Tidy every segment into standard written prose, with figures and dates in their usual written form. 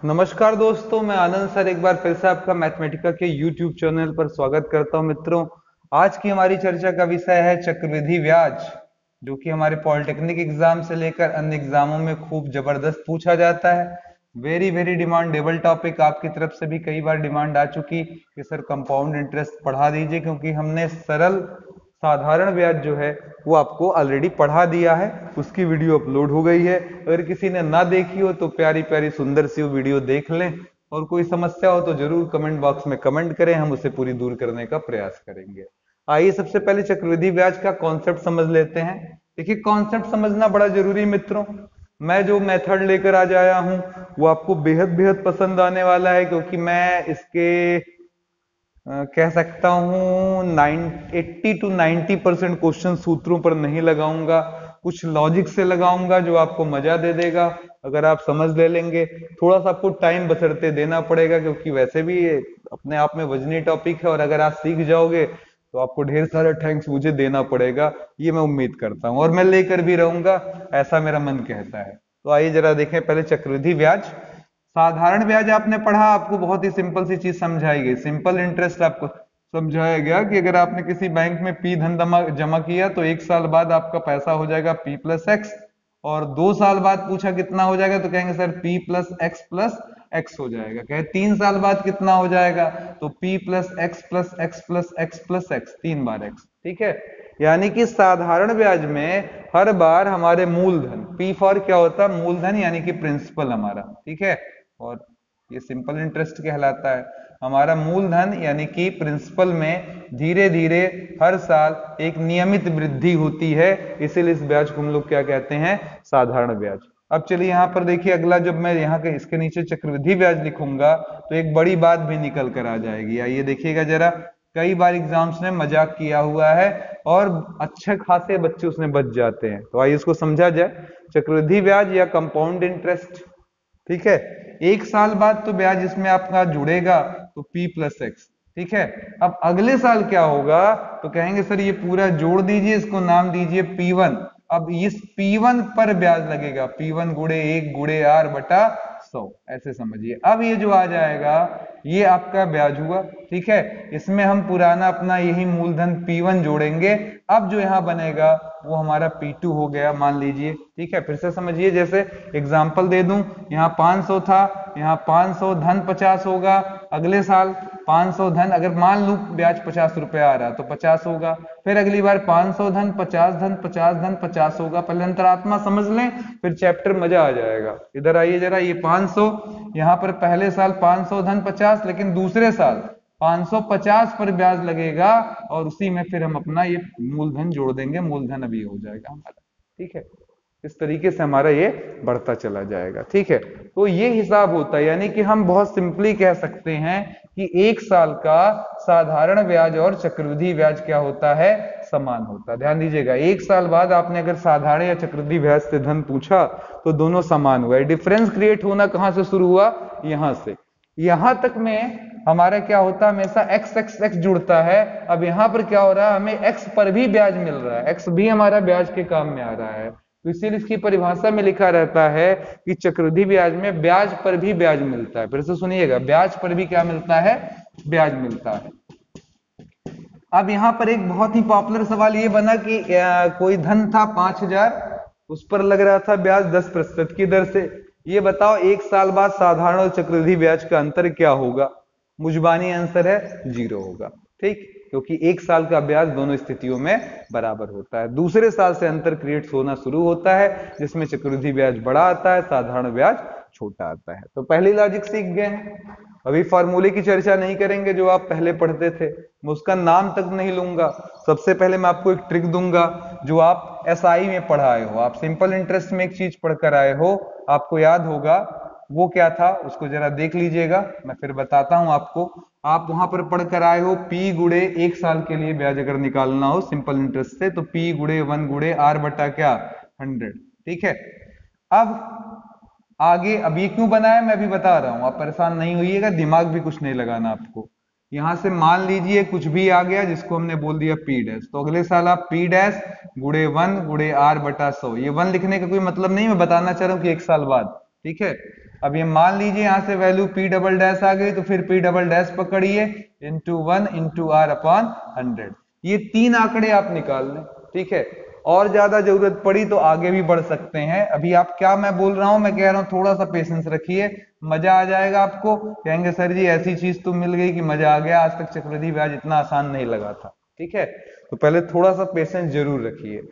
नमस्कार दोस्तों, मैं आनंद सर एक बार फिर से आपका मैथमेटिका के YouTube चैनल पर स्वागत करता हूं। मित्रों, आज की हमारी चर्चा का विषय है चक्रवृद्धि ब्याज, जो कि हमारे पॉलिटेक्निक एग्जाम से लेकर अन्य एग्जामों में खूब जबरदस्त पूछा जाता है। वेरी वेरी डिमांडेबल टॉपिक, आपकी तरफ से भी कई बार डिमांड आ चुकी कि सर कंपाउंड इंटरेस्ट पढ़ा दीजिए, क्योंकि हमने सरल साधारण ब्याज जो है वो आपको ऑलरेडी पढ़ा दिया है, उसकी वीडियो अपलोड हो गई है। अगर किसी ने ना देखी हो तो प्यारी प्यारी सुंदर सी वो वीडियो देख लें, और कोई समस्या हो तो जरूर कमेंट बॉक्स में कमेंट करें, हम उसे पूरी दूर करने का प्रयास करेंगे। आइए सबसे पहले चक्रवृद्धि ब्याज का कॉन्सेप्ट समझ लेते हैं। देखिए, कॉन्सेप्ट समझना बड़ा जरूरी है मित्रों। मैं जो मेथड लेकर आज आया हूं वो आपको बेहद बेहद पसंद आने वाला है, क्योंकि मैं इसके कह सकता हूं 80 to 90% क्वेश्चन सूत्रों पर नहीं लगाऊंगा, कुछ लॉजिक से लगाऊंगा जो आपको मजा दे देगा अगर आप समझ ले लेंगे। थोड़ा सा आपको टाइम बशर्ते देना पड़ेगा, क्योंकि वैसे भी ये अपने आप में वजनी टॉपिक है, और अगर आप सीख जाओगे तो आपको ढेर सारा थैंक्स मुझे देना पड़ेगा, ये मैं उम्मीद करता हूं, और मैं लेकर भी रहूंगा, ऐसा मेरा मन कहता है। तो आइए जरा देखें पहले चक्रवृद्धि ब्याज। साधारण ब्याज आपने पढ़ा, आपको बहुत ही सिंपल सी चीज समझाई गई, सिंपल इंटरेस्ट आपको समझाया गया कि अगर आपने किसी बैंक में पी धन जमा किया तो 1 साल बाद आपका पैसा हो जाएगा पी प्लस एक्स, और 2 साल बाद पूछा कितना हो जाएगा तो कहेंगे सर प्लस एक्स हो जाएगा। कहे 3 साल बाद कितना हो जाएगा तो P plus x plus x plus x plus x, 3 बार एक्स। ठीक है, यानी कि साधारण ब्याज में हर बार हमारे मूलधन, पी फॉर क्या होता है, मूलधन यानी कि प्रिंसिपल हमारा, ठीक है, और ये सिंपल इंटरेस्ट कहलाता है। हमारा मूलधन यानी कि प्रिंसिपल में धीरे धीरे हर साल एक नियमित वृद्धि होती है, इसीलिए इस ब्याज को हम लोग क्या कहते हैं, साधारण ब्याज। अब चलिए यहां पर देखिए, अगला जब मैं यहाँ के इसके नीचे चक्रवृद्धि ब्याज लिखूंगा तो एक बड़ी बात भी निकल कर आ जाएगी। आइए देखिएगा जरा, कई बार एग्जाम्स ने मजाक किया हुआ है और अच्छे खासे बच्चे उसमें बच जाते हैं, तो आइए इसको समझा जाए। चक्रवृद्धि ब्याज या कंपाउंड इंटरेस्ट, ठीक है, 1 साल बाद तो ब्याज इसमें आपका जुड़ेगा तो पी प्लस एक्स, ठीक है। अब अगले साल क्या होगा तो कहेंगे सर ये पूरा जोड़ दीजिए, इसको नाम दीजिए P1। अब इस P1 पर ब्याज लगेगा, P1 गुड़े 1 गुड़े R बटा 100, ऐसे समझिए। अब ये जो आ जाएगा ये आपका ब्याज हुआ, ठीक है। इसमें हम पुराना अपना यही मूलधन P1 जोड़ेंगे, अब जो यहां बनेगा वो हमारा P2 हो गया, मान लीजिए, ठीक है। फिर से समझिए, जैसे एग्जांपल दे दूं, यहाँ 500 था, यहाँ 500 धन 50 होगा, अगले साल 500 धन, अगर मान लूं ब्याज 50 रुपया आ रहा तो 50 होगा, फिर अगली बार 500 धन 50 धन 50 धन 50 होगा। पहले अंतरात्मा समझ लें, फिर चैप्टर मजा आ जाएगा। इधर आइए जरा, ये 500, यहाँ पर पहले साल 500 धन 50, लेकिन दूसरे साल 550 पर ब्याज लगेगा, और उसी में फिर हम अपना ये मूलधन जोड़ देंगे, मूलधन अभी हो जाएगा हमारा, ठीक है। इस तरीके से हमारा ये बढ़ता चला जाएगा, ठीक है। तो ये हिसाब होता है, यानी कि हम बहुत सिंपली कह सकते हैं कि 1 साल का साधारण ब्याज और चक्रवृद्धि ब्याज क्या होता है, समान होता है। ध्यान दीजिएगा, 1 साल बाद आपने अगर साधारण या चक्रवृद्धि ब्याज से धन पूछा तो दोनों समान हुआ। डिफरेंस क्रिएट होना कहां से शुरू हुआ, यहां से। यहां तक में हमारा क्या होता है, हमेशा एक्स एक्स एक्स जुड़ता है। अब यहां पर क्या हो रहा है, हमें एक्स पर भी ब्याज मिल रहा है, एक्स भी हमारा ब्याज के काम में आ रहा है, तो इसीलिए इसकी परिभाषा में लिखा रहता है कि चक्रवृद्धि ब्याज में ब्याज पर भी ब्याज मिलता है। फिर से सुनिएगा, ब्याज पर भी क्या मिलता है, ब्याज मिलता है। अब यहां पर एक बहुत ही पॉपुलर सवाल ये बना कि कोई धन था 5000, उस पर लग रहा था ब्याज 10% की दर से। ये बताओ 1 साल बाद साधारण और चक्रवृद्धि ब्याज का अंतर क्या होगा। मुजबानी आंसर है 0 होगा, ठीक, क्योंकि 1 साल का ब्याज दोनों स्थितियों में बराबर होता है। दूसरे साल से अंतर क्रिएट होना शुरू होता है, जिसमें चक्रवृद्धि ब्याज बड़ा आता है, साधारण ब्याज छोटा आता है। तो पहली लॉजिक सीख गए हैं। अभी फॉर्मूले की चर्चा नहीं करेंगे जो आप पहले पढ़ते थे, मैं उसका नाम तक नहीं लूंगा। सबसे पहले मैं आपको एक ट्रिक दूंगा जो आप एसआई में पढ़ाए हो, आप सिंपल इंटरेस्ट में एक चीज पढ़कर आए हो, आपको याद होगा वो क्या था, उसको जरा देख लीजिएगा, मैं फिर बताता हूं आपको। आप वहां पर पढ़कर आए हो P गुड़े 1 साल के लिए ब्याज अगर निकालना हो सिंपल इंटरेस्ट से तो P गुड़े 1 गुड़े R बटा क्या 100, ठीक है। अब आगे, अब ये क्यों बनाया मैं अभी बता रहा हूं, आप परेशान नहीं होइएगा, दिमाग भी कुछ नहीं लगाना आपको। यहां से मान लीजिए कुछ भी आ गया जिसको हमने बोल दिया P डैश, तो अगले साल आप P डैश गुड़े 1 गुड़े R बटा 100, ये 1 लिखने का कोई मतलब नहीं, मैं बताना चाह रहा हूं कि 1 साल बाद, ठीक है। अब ये मान लीजिए यहां से वैल्यू p डबल डैश आ गई, तो फिर p डबल डैश पकड़िए इंटू 1 इंटू आर अपॉन 100। ये 3 आंकड़े आप निकाल लें, ठीक है। और ज्यादा जरूरत पड़ी तो आगे भी बढ़ सकते हैं। अभी आप क्या मैं बोल रहा हूं, मैं कह रहा हूं थोड़ा सा पेशेंस रखिए, मजा आ जाएगा आपको। कहेंगे सर जी ऐसी चीज तो मिल गई कि मजा आ गया, आज तक चक्रवृद्धि ब्याज इतना आसान नहीं लगा था, ठीक है। तो पहले थोड़ा सा पेशेंस जरूर रखिए।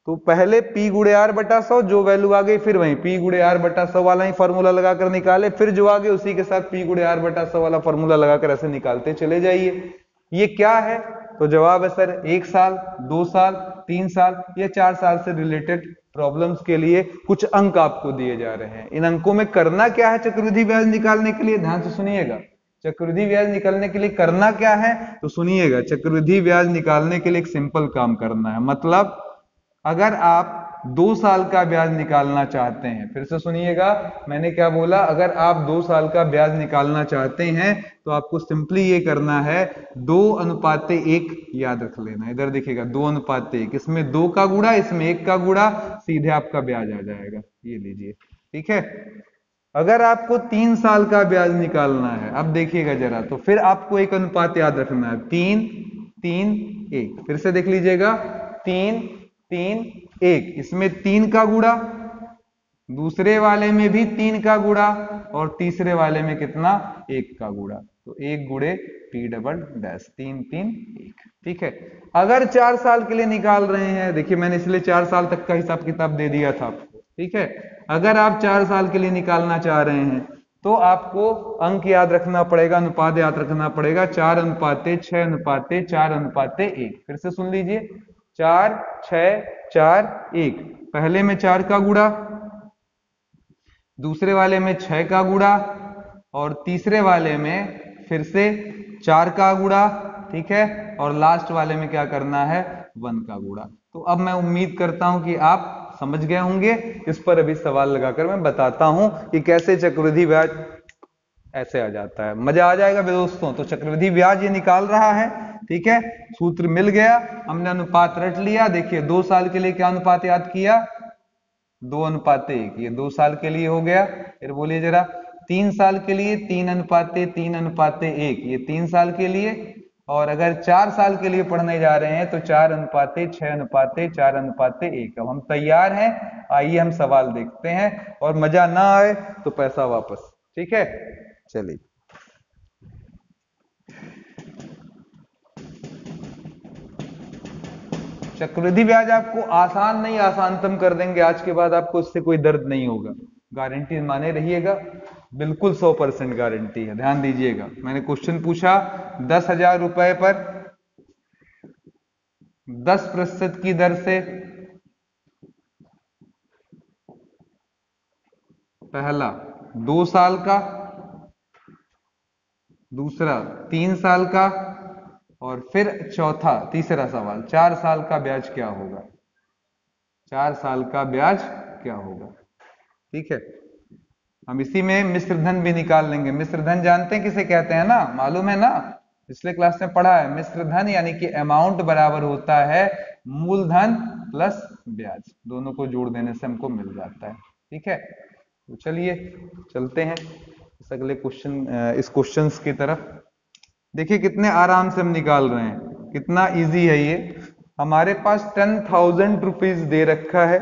तो पहले P गुणे R बटा 100 जो वैल्यू आ गई, फिर वहीं P गुणे R बटा 100 वाला ही फॉर्मूला लगाकर निकाले, फिर जो आगे उसी के साथ P गुणे R बटा 100 वाला फॉर्मूला लगाकर ऐसे निकालते चले जाइए। ये क्या है, तो जवाब है सर 1 साल, 2 साल, 3 साल या 4 साल से रिलेटेड प्रॉब्लम्स के लिए कुछ अंक आपको दिए जा रहे हैं। इन अंकों में करना क्या है चक्रवृद्धि ब्याज निकालने के लिए, ध्यान से सुनिएगा। चक्रवृद्धि ब्याज निकालने के लिए करना क्या है, तो सुनिएगा। चक्रवृद्धि ब्याज निकालने के लिए एक सिंपल काम करना है। मतलब अगर आप 2 साल का ब्याज निकालना चाहते हैं, फिर से सुनिएगा मैंने क्या बोला, अगर आप 2 साल का ब्याज निकालना चाहते हैं तो आपको सिंपली ये करना है 2:1 याद रख लेना। इधर देखिएगा 2:1, इसमें 2 का गुणा, इसमें 1 का गुणा, सीधे आपका ब्याज आ जाएगा। ये लीजिए, ठीक है। अगर आपको 3 साल का ब्याज निकालना है, अब देखिएगा जरा, तो फिर आपको एक अनुपात याद रखना है, 3 3 1। फिर से देख लीजिएगा 3 3 1, इसमें 3 का गुणा, दूसरे वाले में भी 3 का गुणा, और तीसरे वाले में कितना, 1 का गुणा। तो 1 गुणे P डबल डैश 3 3 1, ठीक है। अगर 4 साल के लिए निकाल रहे हैं, देखिए मैंने इसलिए 4 साल तक का हिसाब किताब दे दिया था आपको, ठीक है। अगर आप 4 साल के लिए निकालना चाह रहे हैं तो आपको अंक याद रखना पड़ेगा, अनुपात याद रखना पड़ेगा, 4:6:4:1। फिर से सुन लीजिए, 4 6 4 1। पहले में 4 का गुणा, दूसरे वाले में 6 का गुणा, और तीसरे वाले में फिर से 4 का गुणा, ठीक है। और लास्ट वाले में क्या करना है, 1 का गुणा। तो अब मैं उम्मीद करता हूं कि आप समझ गए होंगे। इस पर अभी सवाल लगाकर मैं बताता हूं कि कैसे चक्रवृद्धि ब्याज ऐसे आ जाता है। मजा आ जाएगा दोस्तों। तो चक्रवृद्धि ब्याज ये निकाल रहा है, ठीक है। सूत्र मिल गया, हमने अनुपात रट लिया। देखिए 2 साल के लिए क्या अनुपात याद किया, 2:1। ये 2 साल के लिए हो गया। फिर बोलिए जरा 3 साल के लिए 3:3:1, ये 3 साल के लिए। और अगर 4 साल के लिए पढ़ने जा रहे हैं तो 4:6:4:1। अब हम तैयार हैं, आइए हम सवाल देखते हैं, और मजा ना आए तो पैसा वापस, ठीक है। चलिए चक्रवृद्धि ब्याज आपको आसान नहीं आसानतम कर देंगे। आज के बाद आपको इससे कोई दर्द नहीं होगा, गारंटी माने रहिएगा, बिल्कुल 100% गारंटी है। ध्यान दीजिएगा, मैंने क्वेश्चन पूछा 10,000 रुपए पर 10% की दर से पहला 2 साल का, दूसरा 3 साल का, और फिर चौथा तीसरा सवाल 4 साल का ब्याज क्या होगा, 4 साल का ब्याज क्या होगा, ठीक है। हम इसी में मिश्र धन भी निकाल लेंगे। मिश्र धन जानते हैं किसे कहते हैं ना, मालूम है ना, पिछले क्लास में पढ़ा है। मिश्र धन यानी कि अमाउंट बराबर होता है मूलधन प्लस ब्याज, दोनों को जोड़ देने से हमको मिल जाता है, ठीक है। तो चलिए चलते हैं इस अगले क्वेश्चन, इस क्वेश्चंस की तरफ। देखिए कितने आराम से हम निकाल रहे हैं, कितना इजी है ये। हमारे पास 10,000 रुपीज दे रखा है,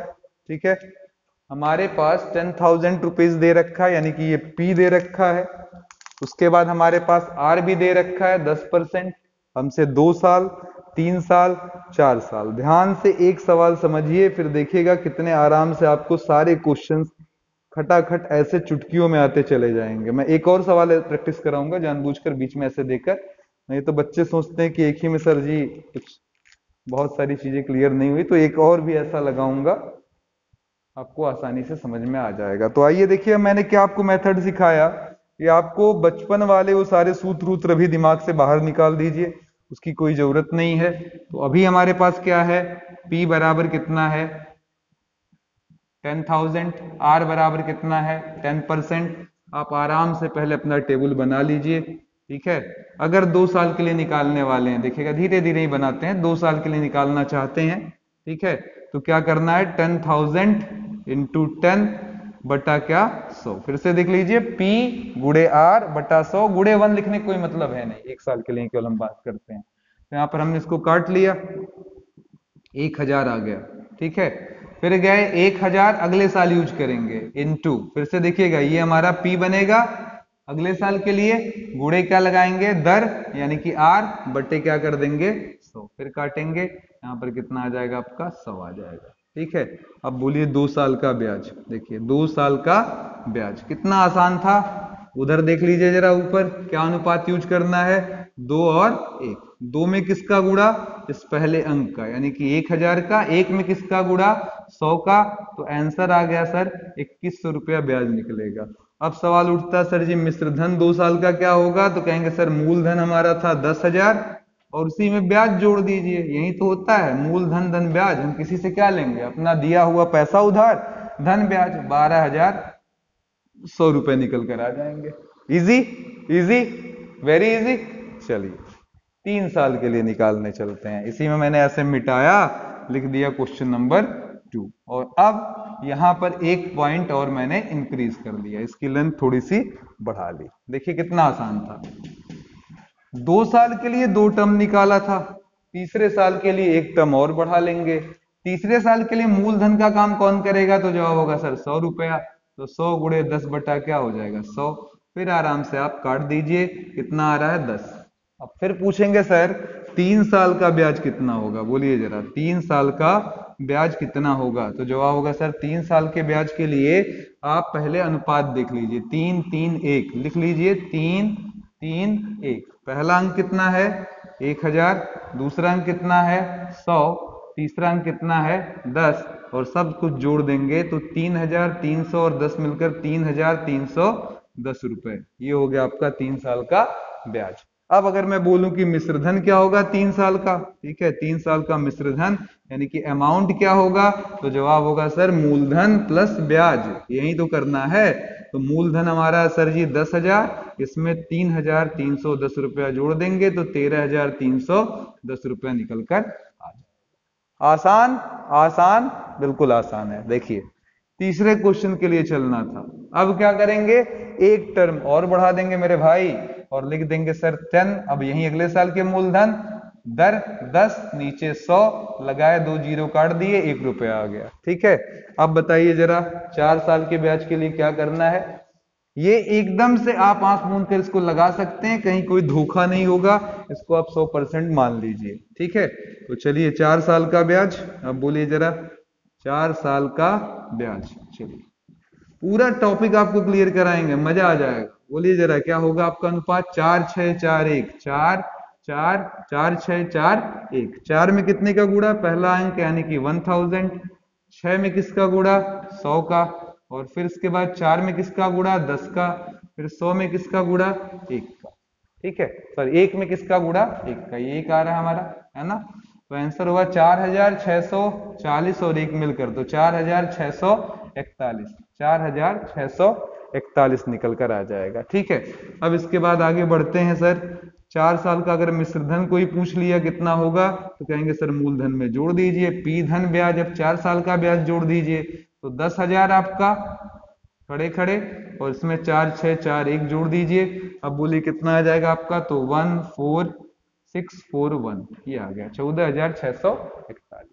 ठीक है। हमारे पास 10,000 रुपीज दे रखा है, यानी कि ये P दे रखा है। उसके बाद हमारे पास R भी दे रखा है 10%। हमसे 2 साल, 3 साल, 4 साल। ध्यान से एक सवाल समझिए, फिर देखिएगा कितने आराम से आपको सारे क्वेश्चंस खटाखट ऐसे चुटकियों में आते चले जाएंगे। मैं एक और सवाल प्रैक्टिस कराऊंगा जानबूझकर बीच में ऐसे देकर, नहीं तो बच्चे सोचते हैं कि एक ही में सर जी कुछ बहुत सारी चीजें क्लियर नहीं हुई, तो एक और भी ऐसा लगाऊंगा, आपको आसानी से समझ में आ जाएगा। तो आइए देखिए मैंने क्या आपको मेथड सिखाया, ये आपको बचपन वाले वो सारे सूत्र वूत्र भी दिमाग से बाहर निकाल दीजिए, उसकी कोई जरूरत नहीं है। तो अभी हमारे पास क्या है, P बराबर कितना है 10,000, R बराबर कितना है 10%। आप आराम से पहले अपना टेबल बना लीजिए, ठीक है। अगर 2 साल के लिए निकालने वाले हैं, देखिएगा धीरे धीरे ही बनाते हैं, 2 साल के लिए निकालना चाहते हैं, ठीक है। तो क्या करना है 10,000 इंटू 10 बटा क्या 100। फिर से देख लीजिए P गुड़े R बटा 100 गुड़े 1 लिखने का कोई मतलब है नहीं, एक साल के लिए केवल हम बात करते हैं। तो यहाँ पर हमने इसको काट लिया, 1000 आ गया, ठीक है। फिर गए 1000 अगले साल यूज करेंगे इनटू, फिर से देखिएगा ये हमारा P बनेगा अगले साल के लिए, गुड़े क्या लगाएंगे दर यानी कि R बटे क्या कर देंगे 100, फिर काटेंगे, यहाँ पर कितना आ जाएगा आपका 100 आ जाएगा, ठीक है। अब बोलिए 2 साल का ब्याज, देखिए 2 साल का ब्याज कितना आसान था। उधर देख लीजिए जरा ऊपर क्या अनुपात यूज करना है, 2 और 1, 2 में किसका गुणा, इस पहले अंक का यानी कि 1000 का, 1 में किसका गुणा 100 का, तो आंसर आ गया सर 2100 रुपया ब्याज निकलेगा। अब सवाल उठता सर जी मिश्र धन 2 साल का क्या होगा, तो कहेंगे सर मूलधन हमारा था 10,000 और उसी में ब्याज जोड़ दीजिए, यही तो होता है मूलधन धन ब्याज। हम किसी से क्या लेंगे, अपना दिया हुआ पैसा उधार, धन ब्याज 12,100 रुपए निकल कर आ जाएंगे। Easy easy, very easy. चलिए 3 साल के लिए निकालने चलते हैं, इसी में मैंने ऐसे मिटाया, लिख दिया क्वेश्चन नंबर 2। और अब यहां पर एक पॉइंट और मैंने इंक्रीज कर दिया, इसकी लेंथ थोड़ी सी बढ़ा ली। देखिए कितना आसान था, 2 साल के लिए 2 टर्म निकाला था, तीसरे साल के लिए 1 टर्म और बढ़ा लेंगे। तीसरे साल के लिए मूलधन का काम कौन करेगा, तो जवाब होगा सर 100 रुपया, तो 100 गुणे 10 बटा क्या हो जाएगा 100, फिर आराम से आप काट दीजिए, कितना आ रहा है 10। अब फिर पूछेंगे सर 3 साल का ब्याज कितना होगा, बोलिए जरा 3 साल का ब्याज कितना होगा, तो जवाब होगा सर 3 साल के ब्याज के लिए आप पहले अनुपात देख लीजिए, 3 3 1 लिख लीजिए, 3 3 1, पहला अंक कितना है 1000, दूसरा अंक कितना है 100, तीसरा अंक कितना है 10 और सब कुछ जोड़ देंगे तो 3300 और 10 मिलकर 3310 रुपए, ये हो गया आपका 3 साल का ब्याज। अब अगर मैं बोलूं कि मिश्रधन क्या होगा 3 साल का, ठीक है, 3 साल का मिश्रधन यानी कि अमाउंट क्या होगा, तो जवाब होगा सर मूलधन प्लस ब्याज, यही तो करना है। तो मूलधन हमारा सर जी 10,000, इसमें 3310 रुपया जोड़ देंगे तो 13,310 रुपया निकल कर आ जाए। आसान आसान, बिल्कुल आसान है। देखिए तीसरे क्वेश्चन के लिए चलना था, अब क्या करेंगे, एक टर्म और बढ़ा देंगे मेरे भाई और लिख देंगे सर 10, अब यही अगले साल के मूलधन, दर 10, नीचे 100 लगाए, 2 जीरो काट दिए, 1 रुपया आ गया, ठीक है। अब बताइए जरा 4 साल के ब्याज के लिए क्या करना है, ये एकदम से आप आंख मूंद कर इसको लगा सकते हैं, कहीं कोई धोखा नहीं होगा, इसको आप 100% मान लीजिए, ठीक है। तो चलिए 4 साल का ब्याज, अब बोलिए जरा 4 साल का ब्याज, चलिए पूरा टॉपिक आपको क्लियर कराएंगे, मजा आ जाएगा। बोलिए जरा क्या होगा आपका अनुपात, 4 6 4 1, 4 4 4 6 4 1, 4 में कितने का गुणा, पहला अंक यानी कि 1000, 6 में किसका गुणा 100 का, और फिर इसके बाद 4 में किसका गुणा 10 का, फिर 100 में किसका गुणा 1 का, ठीक है, सर 1 में किसका गुणा 1 का, ये 1 आ रहा है हमारा, है ना। तो आंसर हुआ 4640 और 1 मिलकर, तो 4641, 4641 निकल कर आ जाएगा, ठीक है। अब इसके बाद आगे बढ़ते हैं सर, 4 साल का अगर मिश्रधन कोई पूछ लिया कितना होगा, तो कहेंगे सर मूलधन में जोड़ दीजिए, पी धन ब्याज, अब 4 साल का ब्याज जोड़ दीजिए, तो 10,000 आपका खड़े खड़े और इसमें 4 6 4 1 जोड़ दीजिए, अब बोलिए कितना आ जाएगा आपका, तो 14641, ये आ गया 14,641,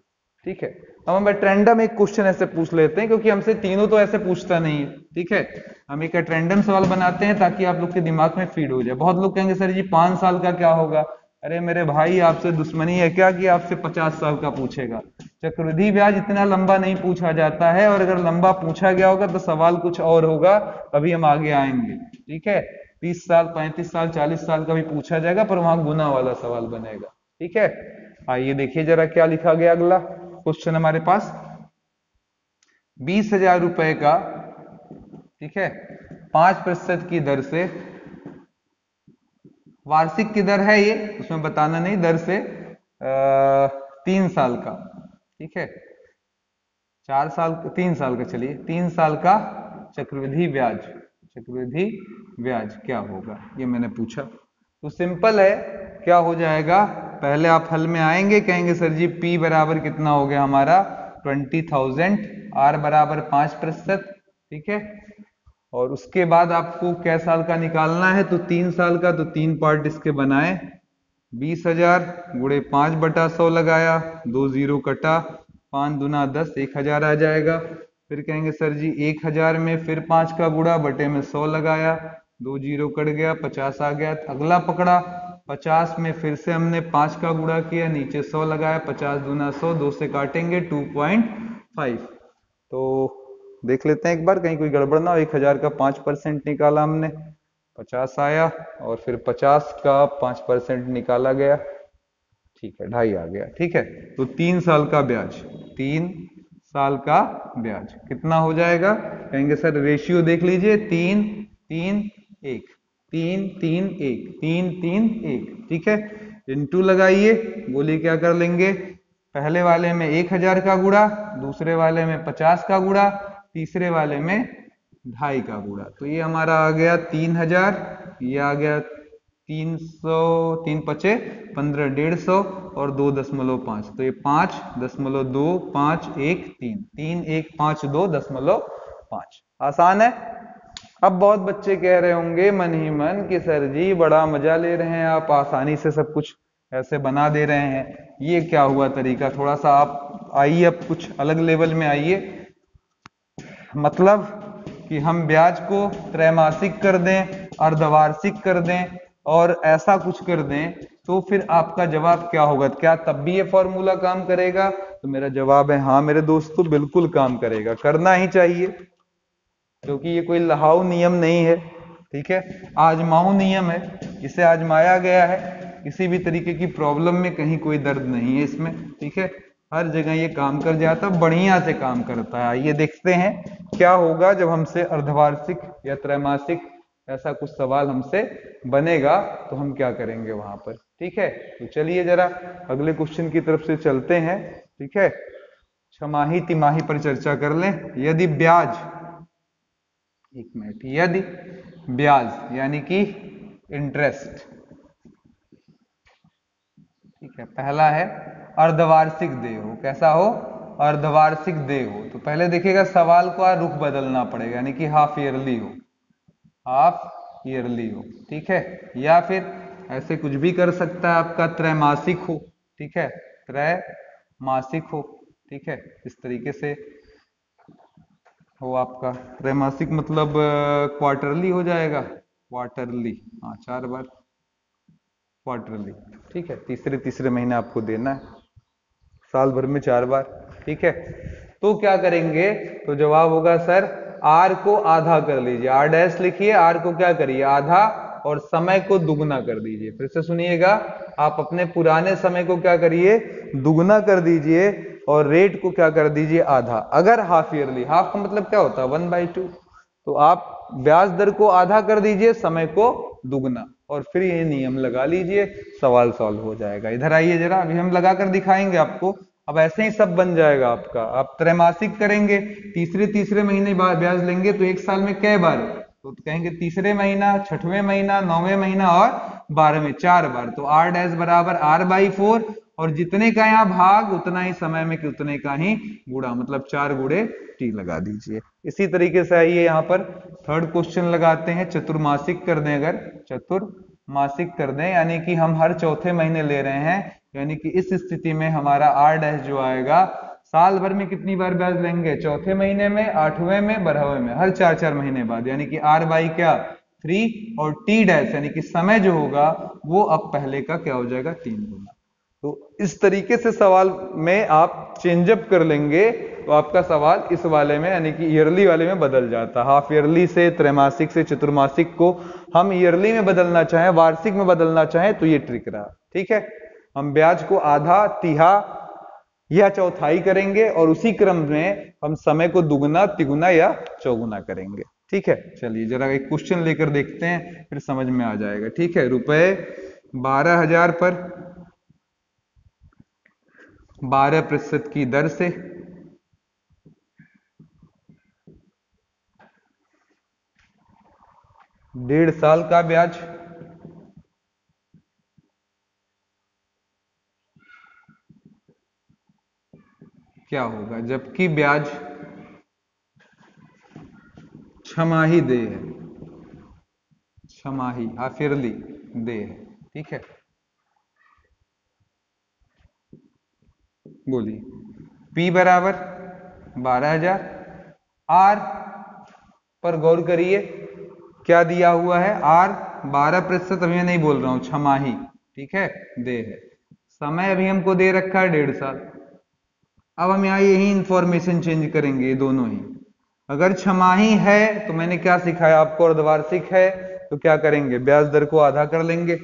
ठीक है। अब हम ट्रेंडम एक क्वेश्चन ऐसे पूछ लेते हैं, क्योंकि हमसे तीनों तो ऐसे पूछता नहीं है, ठीक है। हम एक ट्रेंडम सवाल बनाते हैं ताकि आप लोग के दिमाग में फीड हो जाए। बहुत लोग कहेंगे सर जी 5 साल का क्या होगा, अरे मेरे भाई आपसे दुश्मनी है क्या कि आपसे 50 साल का पूछेगा। चक्रवृद्धि ब्याज इतना लंबा नहीं पूछा जाता है, और अगर लंबा पूछा गया होगा तो सवाल कुछ और होगा, अभी हम आगे आएंगे, ठीक है। 30 साल 35 साल 40 साल का भी पूछा जाएगा, पर वहां गुना वाला सवाल बनेगा, ठीक है। आइए देखिए जरा क्या लिखा गया, अगला क्वेश्चन हमारे पास 20,000 रुपए का, ठीक है, 5% की दर से, वार्षिक की दर है ये, उसमें बताना नहीं, दर से 3 साल का, ठीक है, 4 साल 3 साल का, चलिए 3 साल का चक्रवृद्धि ब्याज, चक्रवृद्धि ब्याज क्या होगा, ये मैंने पूछा। तो सिंपल है, क्या हो जाएगा, पहले आप हल में आएंगे, कहेंगे सर जी P बराबर कितना हो गया हमारा 20,000, R बराबर 5%, ठीक है। और उसके बाद आपको क्या साल का निकालना है, तो 3 साल का, तो 3 पार्ट इसके बनाए। 20,000 गुणे 5/100 लगाया, 2 जीरो कटा, 5 दूना 10, 1,000 आ जाएगा। फिर कहेंगे सर जी 1,000 में फिर 5 का गुणा, बटे में 100 लगाया, 2 जीरो कट गया, 50 आ गया। अगला पकड़ा 50 में फिर से हमने 5 का गुणा किया, नीचे 100 लगाया, 50 दूना 100, 2 से काटेंगे 2.5। तो देख लेते हैं एक बार, कहीं कोई गड़बड़ ना हो। 1,000 का 5% निकाला हमने, 50 आया, और फिर 50 का 5% निकाला गया, ठीक है, 2.5 आ गया। ठीक है, तो 3 साल का ब्याज, 3 साल का ब्याज कितना हो जाएगा? कहेंगे सर रेशियो देख लीजिए, 3 3 1, 3 3 1, 3 3 1, ठीक है। इंटू लगाइए, बोलिए क्या कर लेंगे? पहले वाले में 1,000 का गुणा, दूसरे वाले में 50 का गुणा, तीसरे वाले में 2.5 का गुणा। तो ये हमारा आ गया 3,000, ये आ गया 300, 3 पचे 15, 150 और 2.5, तो ये 5.251, 3.152.5। आसान है। अब बहुत बच्चे कह रहे होंगे मन ही मन कि सर जी बड़ा मजा ले रहे हैं आप, आसानी से सब कुछ ऐसे बना दे रहे हैं, ये क्या हुआ तरीका? थोड़ा सा आप आइए, अब कुछ अलग लेवल में आइए। मतलब कि हम ब्याज को त्रैमासिक कर दें, अर्धवार्षिक कर दें, और ऐसा कुछ कर दें, तो फिर आपका जवाब क्या होगा? क्या तब भी ये फॉर्मूला काम करेगा? तो मेरा जवाब है हाँ मेरे दोस्तों, बिल्कुल काम करेगा, करना ही चाहिए, क्योंकि ये कोई लहाऊ नियम नहीं है, ठीक है, आजमाऊ नियम है, इसे आजमाया गया है, किसी भी तरीके की प्रॉब्लम में कहीं कोई दर्द नहीं है इसमें, ठीक है, हर जगह ये काम कर जाता है, बढ़िया से काम करता है। आइए देखते हैं क्या होगा जब हमसे अर्धवार्षिक या त्रैमासिक ऐसा कुछ सवाल हमसे बनेगा, तो हम क्या करेंगे वहां पर, ठीक है। तो चलिए जरा अगले क्वेश्चन की तरफ से चलते हैं, ठीक है। छमाही तिमाही पर चर्चा कर लें। यदि ब्याज, एक मिनट, यदि ब्याज यानी कि इंटरेस्ट, ठीक है, पहला है अर्धवार्षिक देय हो, कैसा हो? अर्धवार्षिक देय हो। तो पहले देखिएगा सवाल का रुख बदलना पड़ेगा, यानी कि हाफ ईयरली हो, हाफ ईयरली हो, ठीक है, या फिर ऐसे कुछ भी कर सकता है आपका त्रैमासिक हो, ठीक है, त्रैमासिक हो, ठीक है, इस तरीके से हो आपका त्रैमासिक, मतलब क्वार्टरली हो जाएगा, क्वार्टरली, हाँ 4 बार क्वार्टरली, ठीक है, तीसरे तीसरे महीने आपको देना है, साल भर में 4 बार, ठीक है। तो क्या करेंगे? तो जवाब होगा सर आर को आधा कर लीजिए, आर डैश लिखिए, आर को क्या करिए? आधा, और समय को दुगना कर दीजिए। फिर से सुनिएगा, आप अपने पुराने समय को क्या करिए? दुगना कर दीजिए, और रेट को क्या कर दीजिए? आधा। अगर हाफ ईयरली, हाफ का मतलब क्या होता है? 1/2, तो आप ब्याज दर को आधा कर दीजिए, समय को दुगना, और फिर ये नियम लगा लीजिए, सवाल सॉल्व हो जाएगा। इधर आइए जरा, अभी हम लगा कर दिखाएंगे आपको। अब ऐसे ही सब बन जाएगा आपका। आप त्रैमासिक करेंगे, तीसरे तीसरे महीने बाद ब्याज लेंगे, तो एक साल में कै बार? तो कहेंगे तीसरे महीना, छठवें महीना, 9वें महीना और 12वें, 4 बार। तो आर डैश बराबर R/4, और जितने का यहाँ भाग उतना ही समय में कि उतने का ही गुणा, मतलब 4 गुणे टी लगा दीजिए। इसी तरीके से आइए यहाँ पर थर्ड क्वेश्चन लगाते हैं। चतुर्मासिक कर दें, अगर चतुर्मासिक कर दें, यानी कि हम हर चौथे महीने ले रहे हैं, यानी कि इस स्थिति में हमारा आर डैश जो आएगा, साल भर में कितनी बार ब्याज लेंगे? चौथे महीने में, 8वें में, 12वें में, हर 4 महीने बाद, यानी कि आर बाई क्या? 3, और टी डैश यानी कि समय जो होगा वो अब पहले का क्या हो जाएगा? 3 गुना। तो इस तरीके से सवाल में आप चेंजअप कर लेंगे, तो आपका सवाल इस वाले में यानी कि ईयरली वाले में बदल जाता है। हाफ ईयरली से, त्रैमासिक से चतुर्मासिक को हम ईयरली में बदलना चाहें, वार्षिक में बदलना चाहें, तो ये ट्रिक रहा, ठीक है। हम ब्याज को आधा, तिहा या चौथाई करेंगे, और उसी क्रम में हम समय को दुगुना, तिगुना या चौगुना करेंगे, ठीक है। चलिए जरा एक क्वेश्चन लेकर देखते हैं, फिर समझ में आ जाएगा, ठीक है। रुपए 12,000 पर 12% की दर से 1.5 साल का ब्याज क्या होगा? जबकि ब्याज छमाही दे है, छमाही हाफ ईयरली दे है, ठीक है। बोलिए P बराबर 12,000, R पर गौर करिए क्या दिया हुआ है, R 12%, अभी मैं नहीं बोल रहा हूं, छमाही, ठीक है, दे है। समय अभी हमको दे रखा है 1.5 साल। अब हम यहाँ यही इंफॉर्मेशन चेंज करेंगे, ये दोनों ही। अगर छमाही है तो मैंने क्या सिखाया आपको, अर्धवार्षिक है तो क्या करेंगे, ब्याज दर को आधा कर लेंगे।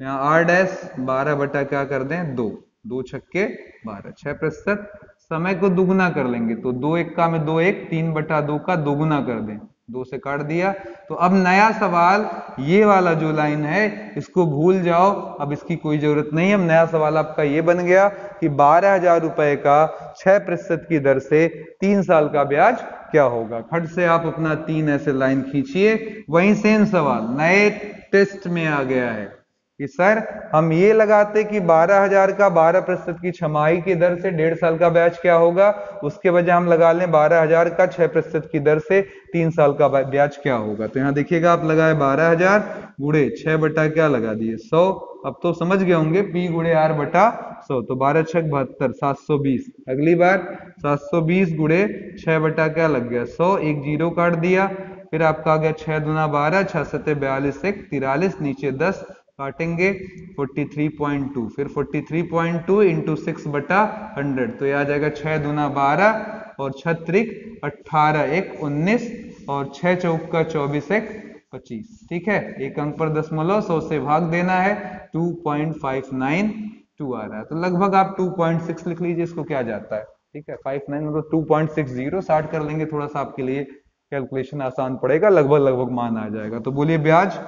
यहाँ R डैश 12 बटा क्या कर दें, 2, 2 छक्के 12, 6%। समय को दुगुना कर लेंगे तो 2 1 में 2 1, 3 बटा 2 का दोगुना कर दें, 2 से काट दिया। तो अब नया सवाल ये वाला जो लाइन है इसको भूल जाओ, अब इसकी कोई जरूरत नहीं। अब नया सवाल आपका ये बन गया कि 12,000 रुपए का 6% की दर से 3 साल का ब्याज क्या होगा। खट से आप अपना 3 ऐसे लाइन खींचिए। वहीं सेम सवाल नए टेस्ट में आ गया है कि सर हम ये लगाते कि 12,000 का 12% की छमाही की दर से 1.5 साल का ब्याज क्या होगा, उसके बजाय हम लगा लें 12,000 का 6% की दर से 3 साल का ब्याज क्या होगा। तो यहाँ देखिएगा आप लगाए 12,000 गुड़े 6 बटा क्या लगा दिए 100। अब तो समझ गए होंगे P गुड़े R बटा 100, तो 12 6 72, 720। अगली बार 720 गुड़े 6 बटा क्या लग गया 100, एक जीरो काट दिया। फिर आपका आ गया 6 दूना 12, 6 सत्ते 42, 1 43, नीचे 10 काटेंगे 43.2, फिर 43.2 इंटू 6 बटा 100, तो यह आ जाएगा 6 दूना 12 और 6 त्रिक 18, 1 19 और 6 चौका 24, 1 25, ठीक है। एक अंक पर दशमलव 100 से भाग देना है, 2.592 आ रहा है। तो लगभग आप 2.6 लिख लीजिए, इसको क्या जाता है, ठीक है। 59 मतलब 2.60, 60 कर लेंगे, थोड़ा सा आपके लिए कैलकुलेशन आसान पड़ेगा, लगभग लगभग मान आ जाएगा। तो बोलिए ब्याज,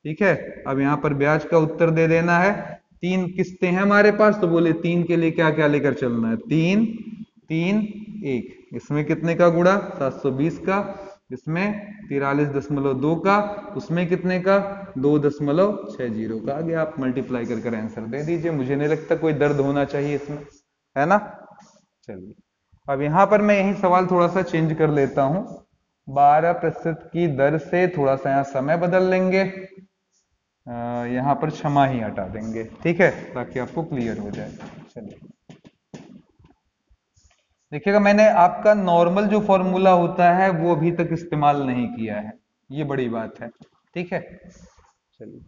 ठीक है। अब यहाँ पर ब्याज का उत्तर दे देना है। 3 किस्तें हैं हमारे पास, तो बोले 3 के लिए क्या क्या लेकर चलना है, 3 3 1, इसमें कितने का गुणा 720 का, इसमें 43.2 का, उसमें कितने का 2.60 का। आगे आप मल्टीप्लाई कर आंसर दे दीजिए, मुझे नहीं लगता कोई दर्द होना चाहिए इसमें, है ना। चलिए अब यहाँ पर मैं यही सवाल थोड़ा सा चेंज कर लेता हूं, 12% की दर से थोड़ा सा यहाँ समय बदल लेंगे, यहाँ पर छमाही हटा देंगे, ठीक है, ताकि आपको क्लियर हो जाए। चलिए देखिएगा, मैंने आपका नॉर्मल जो फॉर्मूला होता है वो अभी तक इस्तेमाल नहीं किया है, ये बड़ी बात है, ठीक है। चलिए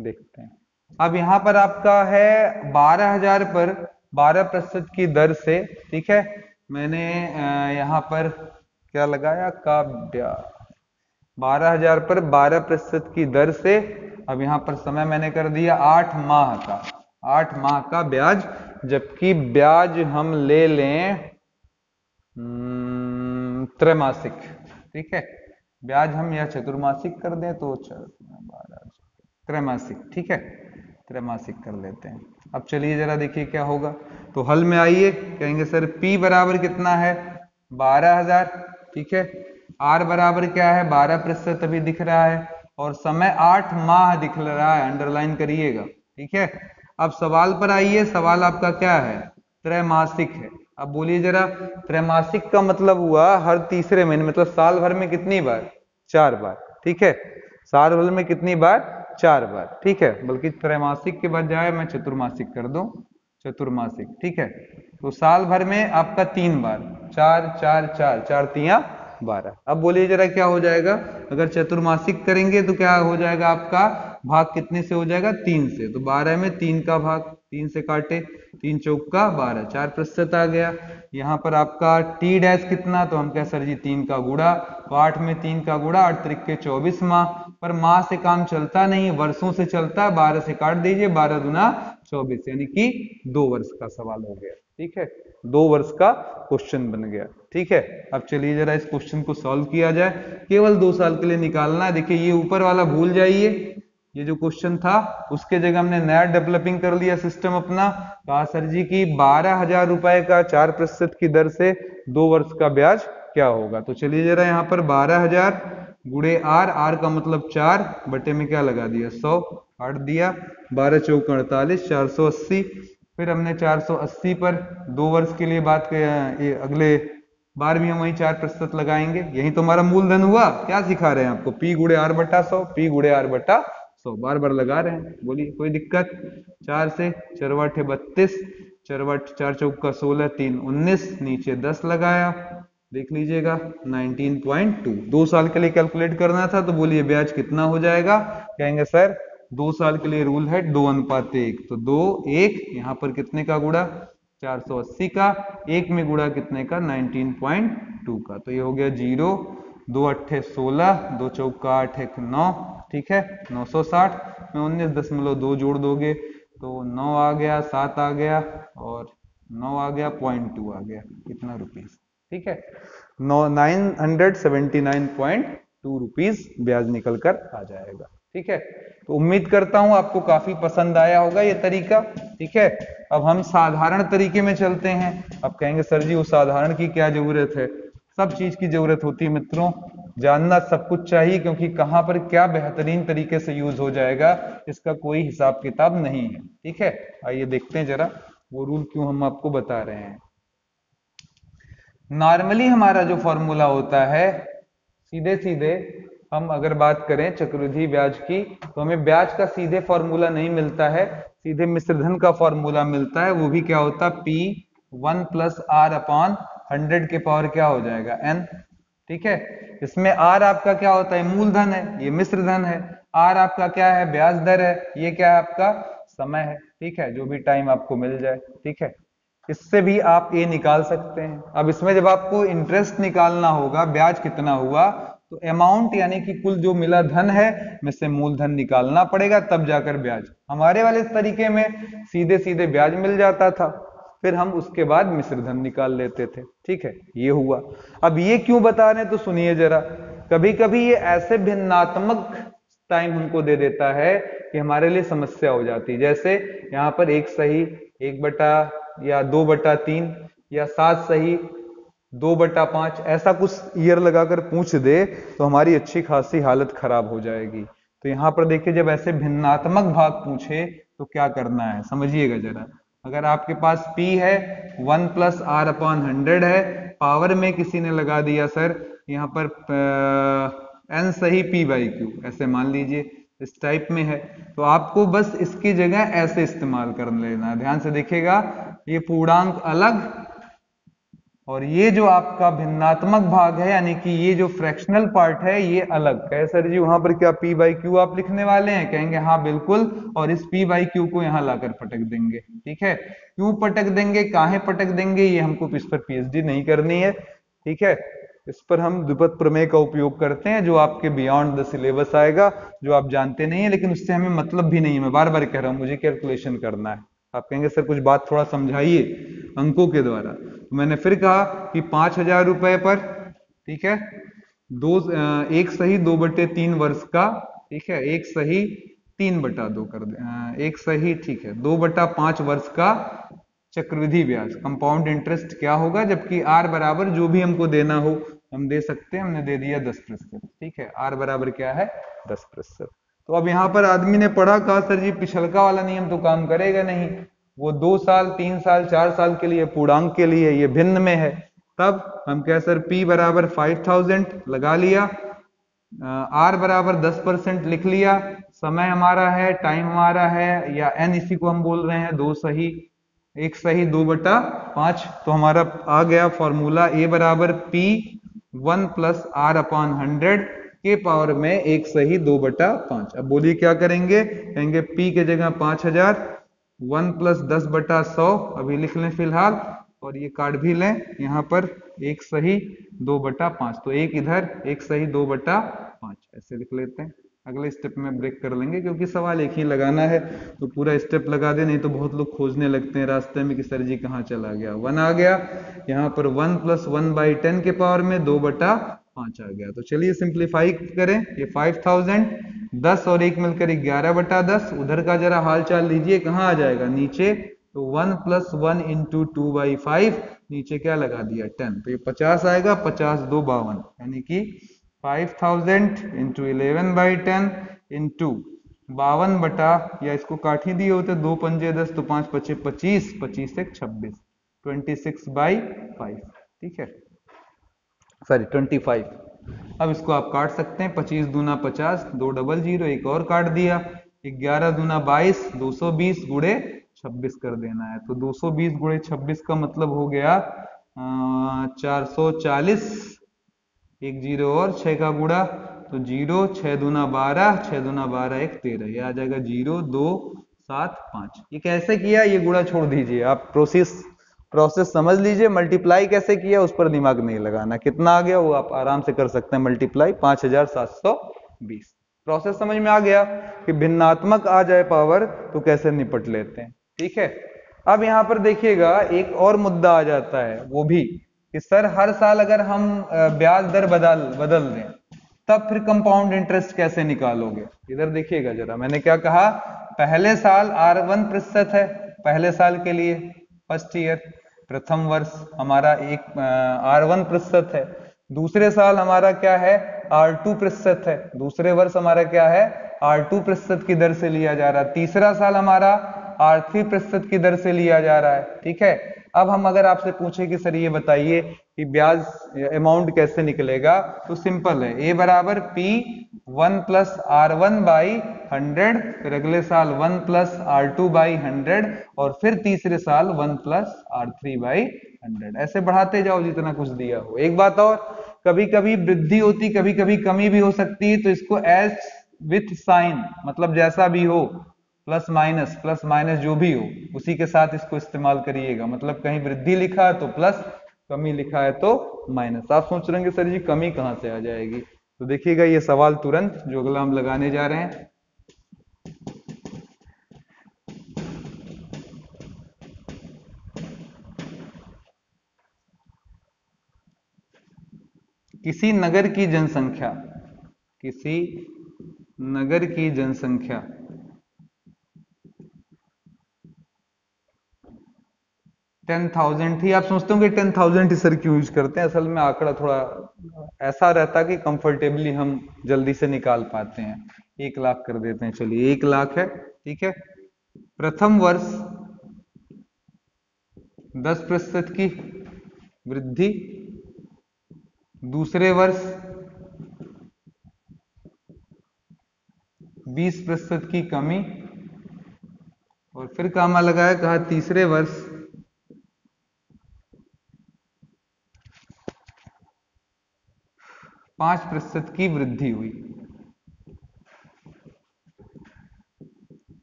देखते हैं। अब यहाँ पर आपका है 12,000 पर 12% की दर से, ठीक है। मैंने यहाँ पर क्या लगाया, का ब्याज 12,000 पर 12% की दर से। अब यहाँ पर समय मैंने कर दिया 8 माह का, 8 माह का ब्याज, जबकि ब्याज हम ले लें त्रैमासिक, ठीक है। ब्याज हम या चतुर्मासिक कर दें तो 12 त्रैमासिक, ठीक है, त्रैमासिक कर लेते हैं। अब चलिए जरा देखिए क्या होगा। तो हल में आइए, कहेंगे सर P बराबर कितना है 12,000, ठीक है। R बराबर क्या है 12% अभी दिख रहा है, और समय 8 माह दिख रहा है, अंडरलाइन करिएगा, ठीक है। अब सवाल पर आइए, सवाल आपका क्या है, त्रैमासिक है। अब बोलिए जरा, त्रैमासिक का मतलब हुआ हर तीसरे महीने, मतलब साल भर में कितनी बार, 4 बार, ठीक है। साल भर में कितनी बार, 4 बार, ठीक है। बल्कि त्रैमासिक के बजाय मैं चतुर्मासिक कर दूं, चतुर्मासिक, ठीक है। तो साल भर में आपका 3 बार, 4 4 4 4 तिया 12। अब बोलिए जरा क्या हो जाएगा, अगर चतुर्मासिक करेंगे तो क्या हो जाएगा, आपका भाग कितने से हो जाएगा, 3 से। तो 12 में 3 का भाग, 3 से काटे, 3 चौका 12, 4% आ गया। यहाँ पर आपका T डैश कितना, तो हम कह सर जी 3 का गुणा, तो 8 में 3 का गुणा, 8 त्रिक 24 माह। पर माह से काम चलता नहीं, वर्षों से चलता है, 12 से काट दीजिए, 12 दूना 24, यानी कि 2 वर्ष का सवाल हो गया, ठीक है। 2 वर्ष का क्वेश्चन बन गया, ठीक है। अब चलिए जरा इस क्वेश्चन को सॉल्व किया जाए, केवल 2 साल के लिए निकालना है। देखिए ये ऊपर वाला भूल जाइए, ये जो क्वेश्चन था उसके जगह हमने नया डेवलपिंग कर लिया सिस्टम अपना। कहा सर जी की 12,000 रुपए का 4% की दर से 2 वर्ष का ब्याज क्या होगा। तो चलिए जरा यहाँ पर 12,000 गुड़े R का मतलब 4 बटे में क्या लगा दिया 100, काट दिया, 12 चौका 48, 480। फिर हमने 480 पर 2 वर्ष के लिए बात अगले बार भी हम वही 4% लगाएंगे, यही तो हमारा मूलधन हुआ। क्या सिखा रहे हैं आपको, P गुड़े R बटा 100, P गुड़े R बटा 100 बार बार लगा रहे हैं। बोलिए कोई दिक्कत। 4 से 4 8 32, 4 8 4 चौका 16, 3 19, नीचे 10 लगाया, देख लीजिएगा 19.2। 2 साल के लिए कैलकुलेट करना था, तो बोलिए ब्याज कितना हो जाएगा। कहेंगे सर 2 साल के लिए रूल है 2:1, तो 2 1 यहाँ पर कितने का गुड़ा, 480 का, 1 में गुड़ा कितने का, 19.2 का। तो ये हो गया 0, 2 8 16, 2 चौका 8 1 9, ठीक है 960 में 19.2 जोड़ दोगे तो 9 आ गया, 7 आ गया और 9 आ गया, 0.2 आ गया, कितना रुपीस, ठीक है 979.2 रुपीस ब्याज निकल कर आ जाएगा। ठीक है, तो उम्मीद करता हूं आपको काफी पसंद आया होगा ये तरीका। ठीक है, अब हम साधारण तरीके में चलते हैं। अब कहेंगे सर जी वो साधारण की क्या जरूरत है, सब चीज की जरूरत होती है मित्रों, जानना सब कुछ चाहिए, क्योंकि कहां पर क्या बेहतरीन तरीके से यूज हो जाएगा इसका कोई हिसाब किताब नहीं है। ठीक है, आइए देखते हैं जरा वो रूल क्यों हम आपको बता रहे हैं। नॉर्मली हमारा जो फॉर्मूला होता है, सीधे सीधे हम अगर बात करें चक्रवृद्धि ब्याज की, तो हमें ब्याज का सीधे फॉर्मूला नहीं मिलता है, सीधे मिश्रधन का फॉर्मूला मिलता है। वो भी क्या होता है, P1 + R/100 के पावर क्या हो जाएगा, n। ठीक है, इसमें R आपका क्या होता है, मूलधन है, ये मिश्रधन है। R आपका क्या है, ब्याज दर है, ये क्या है आपका समय है। ठीक है, जो भी टाइम आपको मिल जाए। ठीक है, इससे भी आप ये निकाल सकते हैं। अब इसमें जब आपको इंटरेस्ट निकालना होगा, ब्याज कितना हुआ, तो अमाउंट यानी कि कुल जो मिला धन है में से मूलधन निकालना पड़ेगा, तब जाकर ब्याज। हमारे वाले तरीके में सीधे सीधे ब्याज मिल जाता था, फिर हम उसके बाद मिश्रधन निकाल लेते थे। ठीक है, ये हुआ। अब ये क्यों बता रहे हैं तो सुनिए जरा। कभी कभी ये ऐसे भिन्नात्मक टाइम हमको दे देता है कि हमारे लिए समस्या हो जाती है। जैसे यहाँ पर 1 सही 1 बटा या 2/3 या 7 सही 2/5, ऐसा कुछ ईयर लगाकर पूछ दे तो हमारी अच्छी खासी हालत खराब हो जाएगी। तो यहाँ पर देखिए, जब ऐसे भिन्नात्मक भाग पूछे तो क्या करना है, समझिएगा जरा। अगर आपके पास P है 1 + R/100 है, पावर में किसी ने लगा दिया सर यहाँ पर n सही P/Q, ऐसे मान लीजिए इस टाइप में है, तो आपको बस इसकी जगह ऐसे इस्तेमाल कर लेना है। ध्यान से देखिएगा, ये पूर्णांक अलग और ये जो आपका भिन्नात्मक भाग है यानी कि ये जो फ्रैक्शनल पार्ट है ये अलग। कहे सर जी वहां पर क्या P/Q आप लिखने वाले हैं, कहेंगे हाँ बिल्कुल, और इस P/Q को यहाँ लाकर पटक देंगे। ठीक है, क्यों पटक देंगे, काहे पटक देंगे, ये हमको इस पर PhD नहीं करनी है। ठीक है, इस पर हम द्विपद प्रमेय का उपयोग करते हैं, जो आपके बियॉन्ड द सिलेबस आएगा, जो आप जानते नहीं है, लेकिन उससे हमें मतलब भी नहीं है। मैं बार बार कह रहा हूँ, मुझे कैलकुलेशन करना है। आप कहेंगे सर कुछ बात थोड़ा समझाइए अंकों के द्वारा, तो मैंने फिर कहा कि 5,000 रुपए पर, ठीक है, 1 सही 2/3 वर्ष का, ठीक है, 1 सही 3/2 कर दे, 1 सही, ठीक है, 2/5 वर्ष का चक्रवृद्धि ब्याज कंपाउंड इंटरेस्ट क्या होगा, जबकि R बराबर जो भी हमको देना हो हम दे सकते हैं, हमने दे दिया 10%। ठीक है, R बराबर क्या है 10%। तो अब यहाँ पर आदमी ने पढ़ा, कहा सर जी पिछलका वाला नियम तो काम करेगा नहीं, वो 2 साल 3 साल 4 साल के लिए पूर्णांक के लिए ये भिन्न में है। तब हम कह सर P बराबर 5000 लगा लिया, R बराबर 10% लिख लिया, समय हमारा है, टाइम हमारा है, या n इसी को हम बोल रहे हैं 2 सही 1 सही 2/5, तो हमारा आ गया फॉर्मूला A बराबर P1 + R/100 के पावर में 1 सही 2/5। अब बोलिए क्या करेंगे, कहेंगे P के जगह 5000, 1 + 10/100 अभी लिख लें फिलहाल, और ये काट भी लें, यहाँ पर 1 सही 2/5, तो 1 इधर 1 सही 2/5 ऐसे लिख लेते हैं। अगले स्टेप में ब्रेक कर लेंगे, क्योंकि सवाल एक ही लगाना है, तो पूरा स्टेप लगा दे, नहीं तो बहुत लोग खोजने लगते हैं रास्ते में कि सर जी कहाँ चला गया। 1 आ गया, यहाँ पर 1 + 1/10 के पावर में 2/5 आ गया। तो चलिए सिंप्लीफाई करें, ये 5000, 10 और 1 मिलकर 11/10, उधर का जरा हाल चाल लीजिए, कहाँ आ जाएगा नीचे, तो 1 + 1 × 2/5, नीचे क्या लगा दिया 10, तो ये 50 आएगा, 50 2 52, यानी कि 5000 × 11/10 × 52 बटा, या इसको काट ही दिए होते, 2 पंजे 10, तो 5 पचे 25, 25 से 26, 26/5। ठीक है, सॉरी 25। अब इसको आप काट सकते हैं, 25 दूना 50, 2 डबल जीरो, एक और काट दिया, 11 दूना 22, 220 गुणे 26 कर देना है। तो 220 गुणे 26 का मतलब हो गया 440, एक जीरो और 6 का गुणा, तो जीरो, 6 दूना 12, 6 दूना 12 एक 13, ये आ जाएगा 0 2 7 5। ये कैसे किया, ये गुणा छोड़ दीजिए, आप प्रोसेस समझ लीजिए। मल्टीप्लाई कैसे किया उस पर दिमाग नहीं लगाना, कितना आ गया वो आप आराम से कर सकते हैं मल्टीप्लाई, 5720। प्रोसेस समझ में आ गया कि भिन्नात्मक आ जाए पावर तो कैसे निपट लेते हैं। ठीक है, अब यहां पर देखिएगा एक और मुद्दा आ जाता है, वो भी कि सर हर साल अगर हम ब्याज दर बदल दें तब फिर कंपाउंड इंटरेस्ट कैसे निकालोगे। इधर देखिएगा जरा, मैंने क्या कहा, पहले साल R1 प्रतिशत है, पहले साल के लिए फर्स्ट ईयर, प्रथम वर्ष हमारा एक R1 प्रतिशत है। दूसरे साल हमारा क्या है, R2 प्रतिशत है। दूसरे वर्ष हमारा क्या है, R2 प्रतिशत की दर से लिया जा रहा है। तीसरा साल हमारा R3 प्रतिशत की दर से लिया जा रहा है। ठीक है, अब हम अगर आपसे पूछे कि सर ये बताइए कि ब्याज अमाउंट कैसे निकलेगा, तो सिंपल है, ए बराबर पी 1 प्लस R1 बाई 100, फिर अगले साल 1 प्लस R2 बाई 100, और फिर तीसरे साल 1 प्लस R3 बाई 100, ऐसे बढ़ाते जाओ जितना कुछ दिया हो। एक बात और, कभी कभी वृद्धि होती, कभी कभी कमी भी हो सकती है, तो इसको एज विथ साइन, मतलब जैसा भी हो, प्लस माइनस जो भी हो उसी के साथ इसको इस्तेमाल करिएगा। मतलब कहीं वृद्धि लिखा है तो प्लस, कमी लिखा है तो माइनस। आप सोच रहे होंगे सर जी कमी कहां से आ जाएगी, तो देखिएगा ये सवाल तुरंत जो अगला हम लगाने जा रहे हैं। किसी नगर की जनसंख्या, किसी नगर की जनसंख्या 10,000 थी। आप सोचते होंगे 10,000 सर क्यों यूज करते हैं, असल में आंकड़ा थोड़ा ऐसा रहता है कि कंफर्टेबली हम जल्दी से निकाल पाते हैं। 1 लाख कर देते हैं, चलिए 1 लाख है। ठीक है, प्रथम वर्ष 10% की वृद्धि, दूसरे वर्ष 20% की कमी, और फिर कामा लगाया, कहा तीसरे वर्ष 5% की वृद्धि हुई।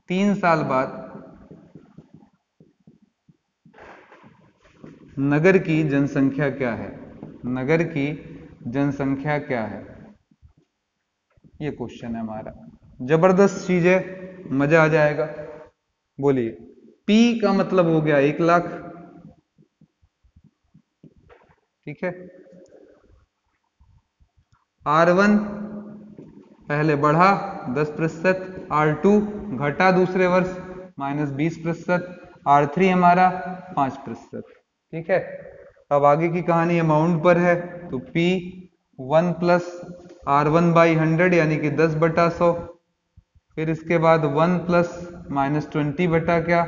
3 साल बाद नगर की जनसंख्या क्या है, नगर की जनसंख्या क्या है, ये क्वेश्चन है हमारा। जबरदस्त चीज है, मजा आ जाएगा। बोलिए, P का मतलब हो गया 1 लाख। ठीक है, R1 पहले बढ़ा 10%, R2 घटा दूसरे वर्ष -20%, R3 हमारा 5%। ठीक है, अब आगे की कहानी अमाउंट पर है, तो P 1 प्लस R1 बाई 100 यानी कि 10 बटा 100, फिर इसके बाद 1 प्लस -20 बटा क्या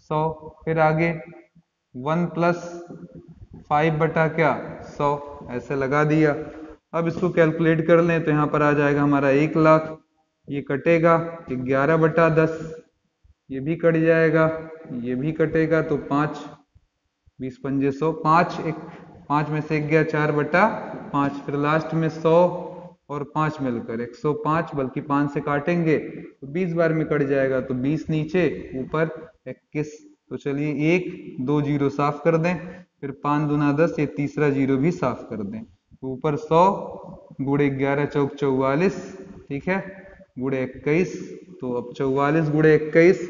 100, फिर आगे 1 प्लस 5 बटा क्या 100, ऐसे लगा दिया। अब इसको कैलकुलेट कर लें तो यहाँ पर आ जाएगा हमारा 1 लाख, ये कटेगा 11 बटा 10, ये भी कट जाएगा, ये भी कटेगा, तो 5 20 पंजे 100, 5 में से 1 गया 4 बटा 5, फिर लास्ट में 100 और 5 मिलकर 105, बल्कि 5 से काटेंगे तो 20 बार में कट जाएगा, तो 20 नीचे ऊपर 21। तो चलिए 1 2 जीरो साफ कर दें, फिर 5 दूना 10, ये तीसरा जीरो भी साफ कर दें, ऊपर 100 गुणे 11 चौक 44, ठीक है, गुणे 21, तो अब 44 गुणे 21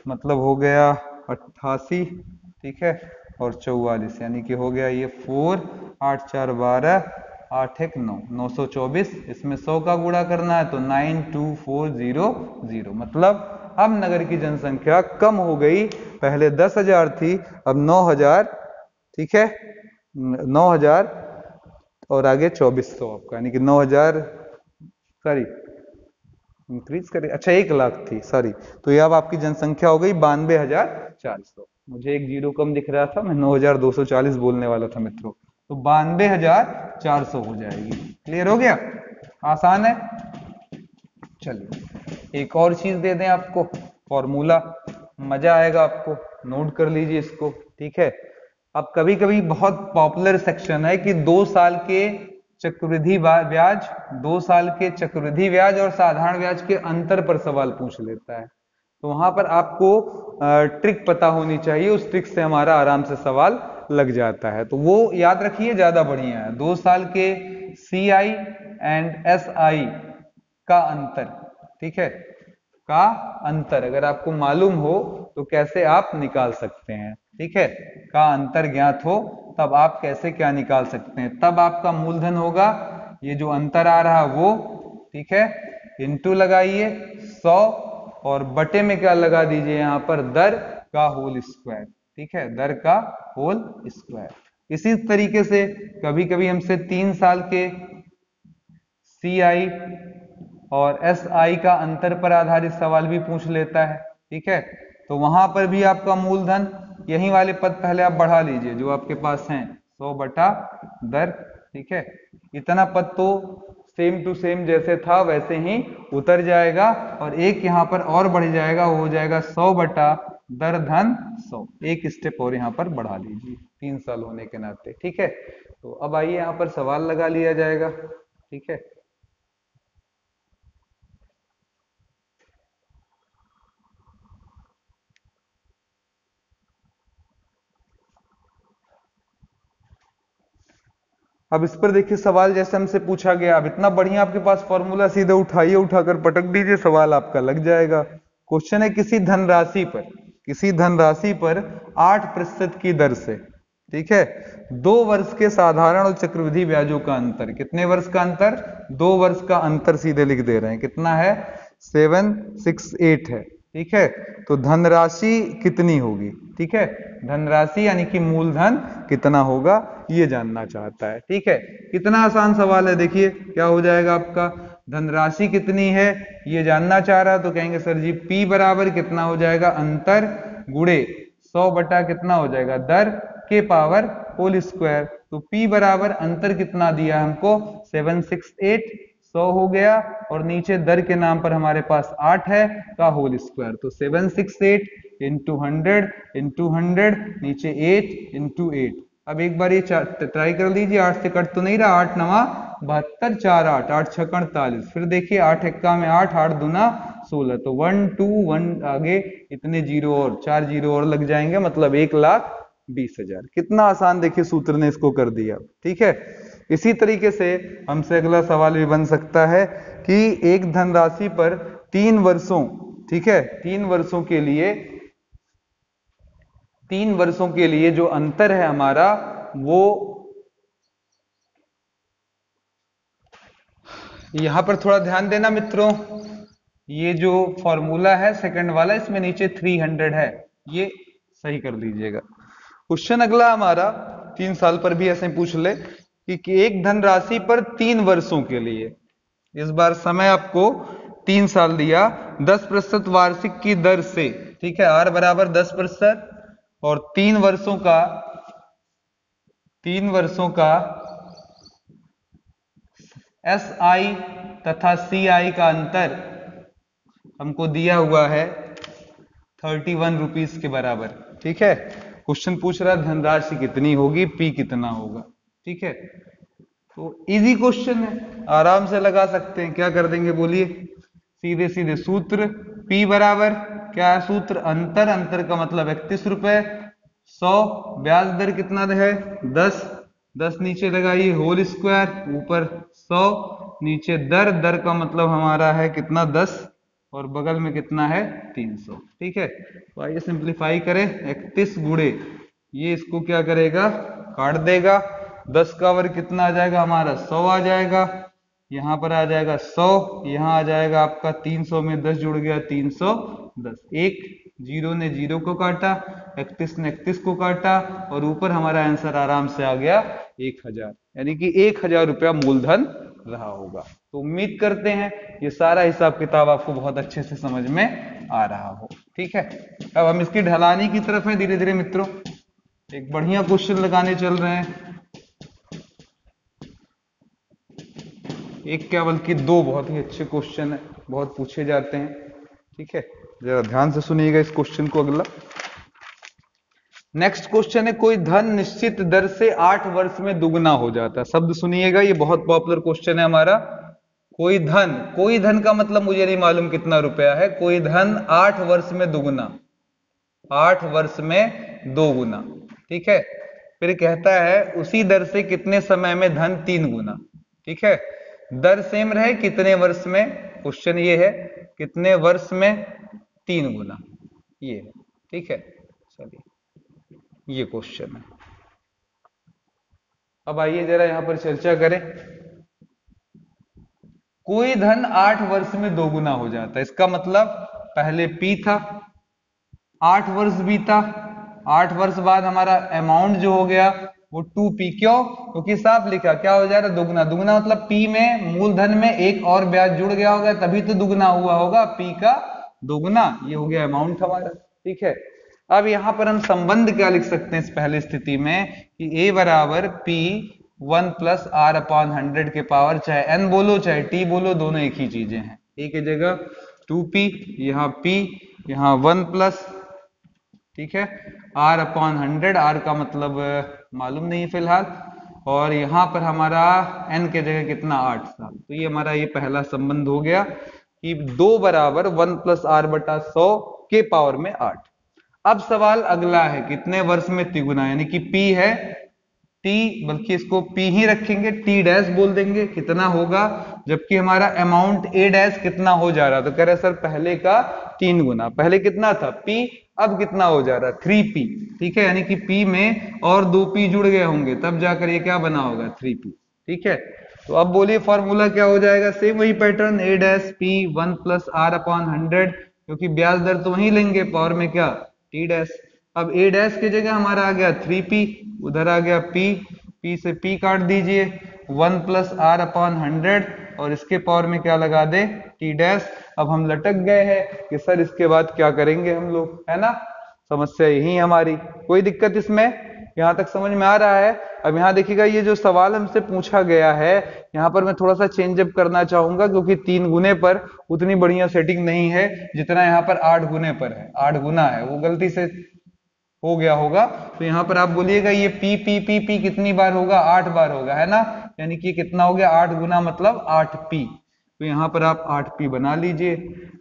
मतलब हो गया 88, ठीक है, और 44 यानी कि हो गया ये 4 8 4 12 8 1 9 924। इसमें 100 का गुणा करना है तो 92400, मतलब अब नगर की जनसंख्या कम हो गई, पहले 10,000 थी अब 9,000, ठीक है, 9,000 और आगे 2400 आपका, यानी कि 9,000, सॉरी इंक्रीज करें, अच्छा 1 लाख थी, सॉरी, तो ये अब आपकी जनसंख्या हो गई 92,400। मुझे एक जीरो कम दिख रहा था, मैं 9,240 बोलने वाला था मित्रों, तो 92,400 हो जाएगी। क्लियर हो गया? आसान है। चलिए एक और चीज दे दें आपको, फॉर्मूला, मजा आएगा आपको, नोट कर लीजिए इसको। ठीक है, अब कभी कभी बहुत पॉपुलर सेक्शन है कि 2 साल के चक्रवृद्धि ब्याज, 2 साल के चक्रवृद्धि ब्याज और साधारण ब्याज के अंतर पर सवाल पूछ लेता है। तो वहां पर आपको ट्रिक पता होनी चाहिए, उस ट्रिक से हमारा आराम से सवाल लग जाता है। तो वो याद रखिए, ज्यादा बढ़िया है। 2 साल के CI एंड SI का अंतर, ठीक है, का अंतर अगर आपको मालूम हो तो कैसे आप निकाल सकते हैं। ठीक है, का अंतर ज्ञात हो तब आप कैसे क्या निकाल सकते हैं। तब आपका मूलधन होगा ये जो अंतर आ रहा वो, ठीक है, इंटू लगाइए 100 और बटे में क्या लगा दीजिए यहाँ पर, दर का होल स्क्वायर। ठीक है, दर का होल स्क्वायर। इसी तरीके से कभी कभी हमसे 3 साल के CI और SI का अंतर पर आधारित सवाल भी पूछ लेता है। ठीक है, तो वहां पर भी आपका मूलधन, यही वाले पद पहले आप बढ़ा लीजिए जो आपके पास हैं, 100 बटा दर। ठीक है, इतना पद तो सेम टू सेम जैसे था वैसे ही उतर जाएगा और एक यहाँ पर और बढ़ जाएगा, वो हो जाएगा 100 बटा दर धन 100। एक स्टेप और यहाँ पर बढ़ा लीजिए 3 साल होने के नाते। ठीक है, तो अब आइए यहाँ पर सवाल लगा लिया जाएगा। ठीक है, अब इस पर देखिए सवाल जैसे हमसे पूछा गया, अब इतना बढ़िया आपके पास फॉर्मूला, सीधे उठाइए, उठाकर पटक दीजिए, सवाल आपका लग जाएगा। क्वेश्चन है किसी धनराशि पर 8% की दर से, ठीक है, 2 वर्ष के साधारण और चक्रवृद्धि ब्याजों का अंतर। कितने वर्ष का अंतर? 2 वर्ष का अंतर सीधे लिख दे रहे हैं। कितना है? 768 है। ठीक है, तो धनराशि कितनी होगी? ठीक है, धनराशि यानी कि मूलधन कितना होगा ये जानना चाहता है। ठीक है, कितना आसान सवाल है। देखिए क्या हो जाएगा आपका, धनराशि कितनी है ये जानना चाह रहा, तो कहेंगे सर जी P बराबर कितना हो जाएगा, अंतर गुणे 100 बटा कितना हो जाएगा, दर के पावर होल स्क्वायर। तो P बराबर अंतर कितना दिया हमको, 768, 100 हो गया और नीचे दर के नाम पर हमारे पास 8 है का होल स्क्वायर। तो 768 इंटू 100 इंटू 100, नीचे 8 इंटू 8। अब एक बार ये ट्राई कर लीजिए, 8 से कट तो नहीं रहा, 8 नवा 72, 4 8, 8 6 48। फिर देखिए 8 एक्का में 8, 8 दूना 16, तो 1 2 1 आगे इतने जीरो और 4 जीरो और लग जाएंगे, मतलब 1,20,000। कितना आसान देखिए सूत्र ने इसको कर दिया। ठीक है, इसी तरीके से हमसे अगला सवाल भी बन सकता है कि एक धनराशि पर 3 वर्षों, ठीक है, 3 वर्षों के लिए जो अंतर है हमारा वो, यहां पर थोड़ा ध्यान देना मित्रों, ये जो फॉर्मूला है सेकंड वाला, इसमें नीचे 300 है, ये सही कर दीजिएगा। क्वेश्चन अगला हमारा 3 साल पर भी ऐसे पूछ ले कि एक धनराशि पर 3 वर्षों के लिए, इस बार समय आपको 3 साल दिया, 10% वार्षिक की दर से, ठीक है, R बराबर 10% और 3 वर्षों का SI तथा CI का अंतर हमको दिया हुआ है 31 रुपीस के बराबर। ठीक है, क्वेश्चन पूछ रहा है धनराशि कितनी होगी, P कितना होगा। ठीक है, तो इजी क्वेश्चन है, आराम से लगा सकते हैं। क्या कर देंगे बोलिए, सीधे सीधे सूत्र, P बराबर क्या है सूत्र, अंतर, अंतर का मतलब 31 रुपए, 100 ब्याज दर कितना है 10, 10 नीचे लगाइए होल स्क्वायर, ऊपर 100, नीचे दर, दर का मतलब हमारा है कितना 10 और बगल में कितना है 300। ठीक है, तो आइए सिंप्लीफाई करें, 31 गुणे ये इसको क्या करेगा, काट देगा, 10 का वर्ग कितना आ जाएगा हमारा 100 आ जाएगा, यहाँ पर आ जाएगा 100, यहाँ आ जाएगा आपका 300 में 10 जुड़ गया 310, एक जीरो ने जीरो को काटा, 31 ने 31 को काटा और ऊपर हमारा आंसर आराम से आ गया 1000, यानी कि 1000 रुपया मूलधन रहा होगा। तो उम्मीद करते हैं ये सारा हिसाब किताब आपको बहुत अच्छे से समझ में आ रहा हो। ठीक है, अब हम इसकी ढलानी की तरफ है धीरे धीरे मित्रों, एक बढ़िया क्वेश्चन लगाने चल रहे हैं। एक क्या बल्कि दो बहुत ही अच्छे क्वेश्चन है, बहुत पूछे जाते हैं। ठीक है, जरा ध्यान से सुनिएगा इस क्वेश्चन को। अगला नेक्स्ट क्वेश्चन है, कोई धन निश्चित दर से 8 वर्ष में दुगना हो जाता है। शब्द सुनिएगा, ये बहुत पॉपुलर क्वेश्चन है हमारा। कोई धन का मतलब मुझे नहीं मालूम कितना रुपया है। कोई धन 8 वर्ष में दुगना, 8 वर्ष में 2 गुना। ठीक है, फिर कहता है उसी दर से कितने समय में धन 3 गुना। ठीक है, दर सेम रहे, कितने वर्ष में, क्वेश्चन ये है कितने वर्ष में 3 गुना, ये। ठीक है, चलिए ये क्वेश्चन है। अब आइए जरा यहां पर चर्चा करें। कोई धन 8 वर्ष में 2 गुना हो जाता है, इसका मतलब पहले P था, 8 वर्ष बीता, 8 वर्ष बाद हमारा अमाउंट जो हो गया वो 2P। क्यों? क्योंकि साफ लिखा क्या हो जा रहा है, दुगना। दुगना मतलब P में मूलधन में एक और ब्याज जुड़ गया होगा, तभी तो दुगना हुआ होगा, P का दुगना। ये हो गया अमाउंट हमारा। ठीक है, अब यहां पर हम संबंध क्या लिख सकते हैं इस पहली स्थिति में कि A बराबर P 1 प्लस R अपॉन 100 के पावर, चाहे N बोलो चाहे T बोलो, दोनों एक ही चीजें हैं। A की जगह 2P, यहाँ P, यहाँ 1 प्लस, ठीक है, R अपॉन 100, R का मतलब मालूम नहीं फिलहाल, और यहाँ पर हमारा N के जगह कितना, 8 साल। तो ये हमारा ये पहला संबंध हो गया कि 2 बराबर 1 प्लस R बटा 100 के पावर में 8। अब सवाल अगला है, कितने वर्ष में तिगुना, यानी कि P है T, बल्कि इसको P ही रखेंगे, T डैश बोल देंगे, कितना होगा, जबकि हमारा अमाउंट A डैश कितना हो जा रहा है। तो कह रहे सर पहले का 3 गुना, पहले कितना था P, अब कितना हो जा रहा है 3P। ठीक है, यानी कि P में और 2P जुड़ गए होंगे, तब जाकर ये क्या बना होगा 3P। ठीक है, तो अब बोलिए फॉर्मूला क्या हो जाएगा, सेम वही pattern, A dash P 1 plus R upon 100, क्योंकि ब्याज दर तो वही लेंगे, पावर में क्या T डैश। अब A डैश की जगह हमारा आ गया 3P, उधर आ गया P, P से P काट दीजिए, 1 प्लस R अपॉन 100, और इसके पावर में क्या लगा दे T डैश। अब हम लटक गए हैं कि सर इसके बाद क्या करेंगे हम लोग, है ना, समस्या यही है हमारी। कोई दिक्कत इसमें, यहां तक समझ में आ रहा है। अब यहाँ देखिएगा, ये जो सवाल हमसे पूछा गया है, यहाँ पर मैं थोड़ा सा चेंजअप करना चाहूंगा, क्योंकि 3 गुने पर उतनी बढ़िया सेटिंग नहीं है जितना यहाँ पर 8 गुने पर है। 8 गुना है, वो गलती से हो गया होगा। तो यहाँ पर आप बोलिएगा ये P कितनी बार होगा, 8 बार होगा, है ना, यानी कि कितना हो गया 8 गुना मतलब 8P। तो यहाँ पर आप 8P बना लीजिए।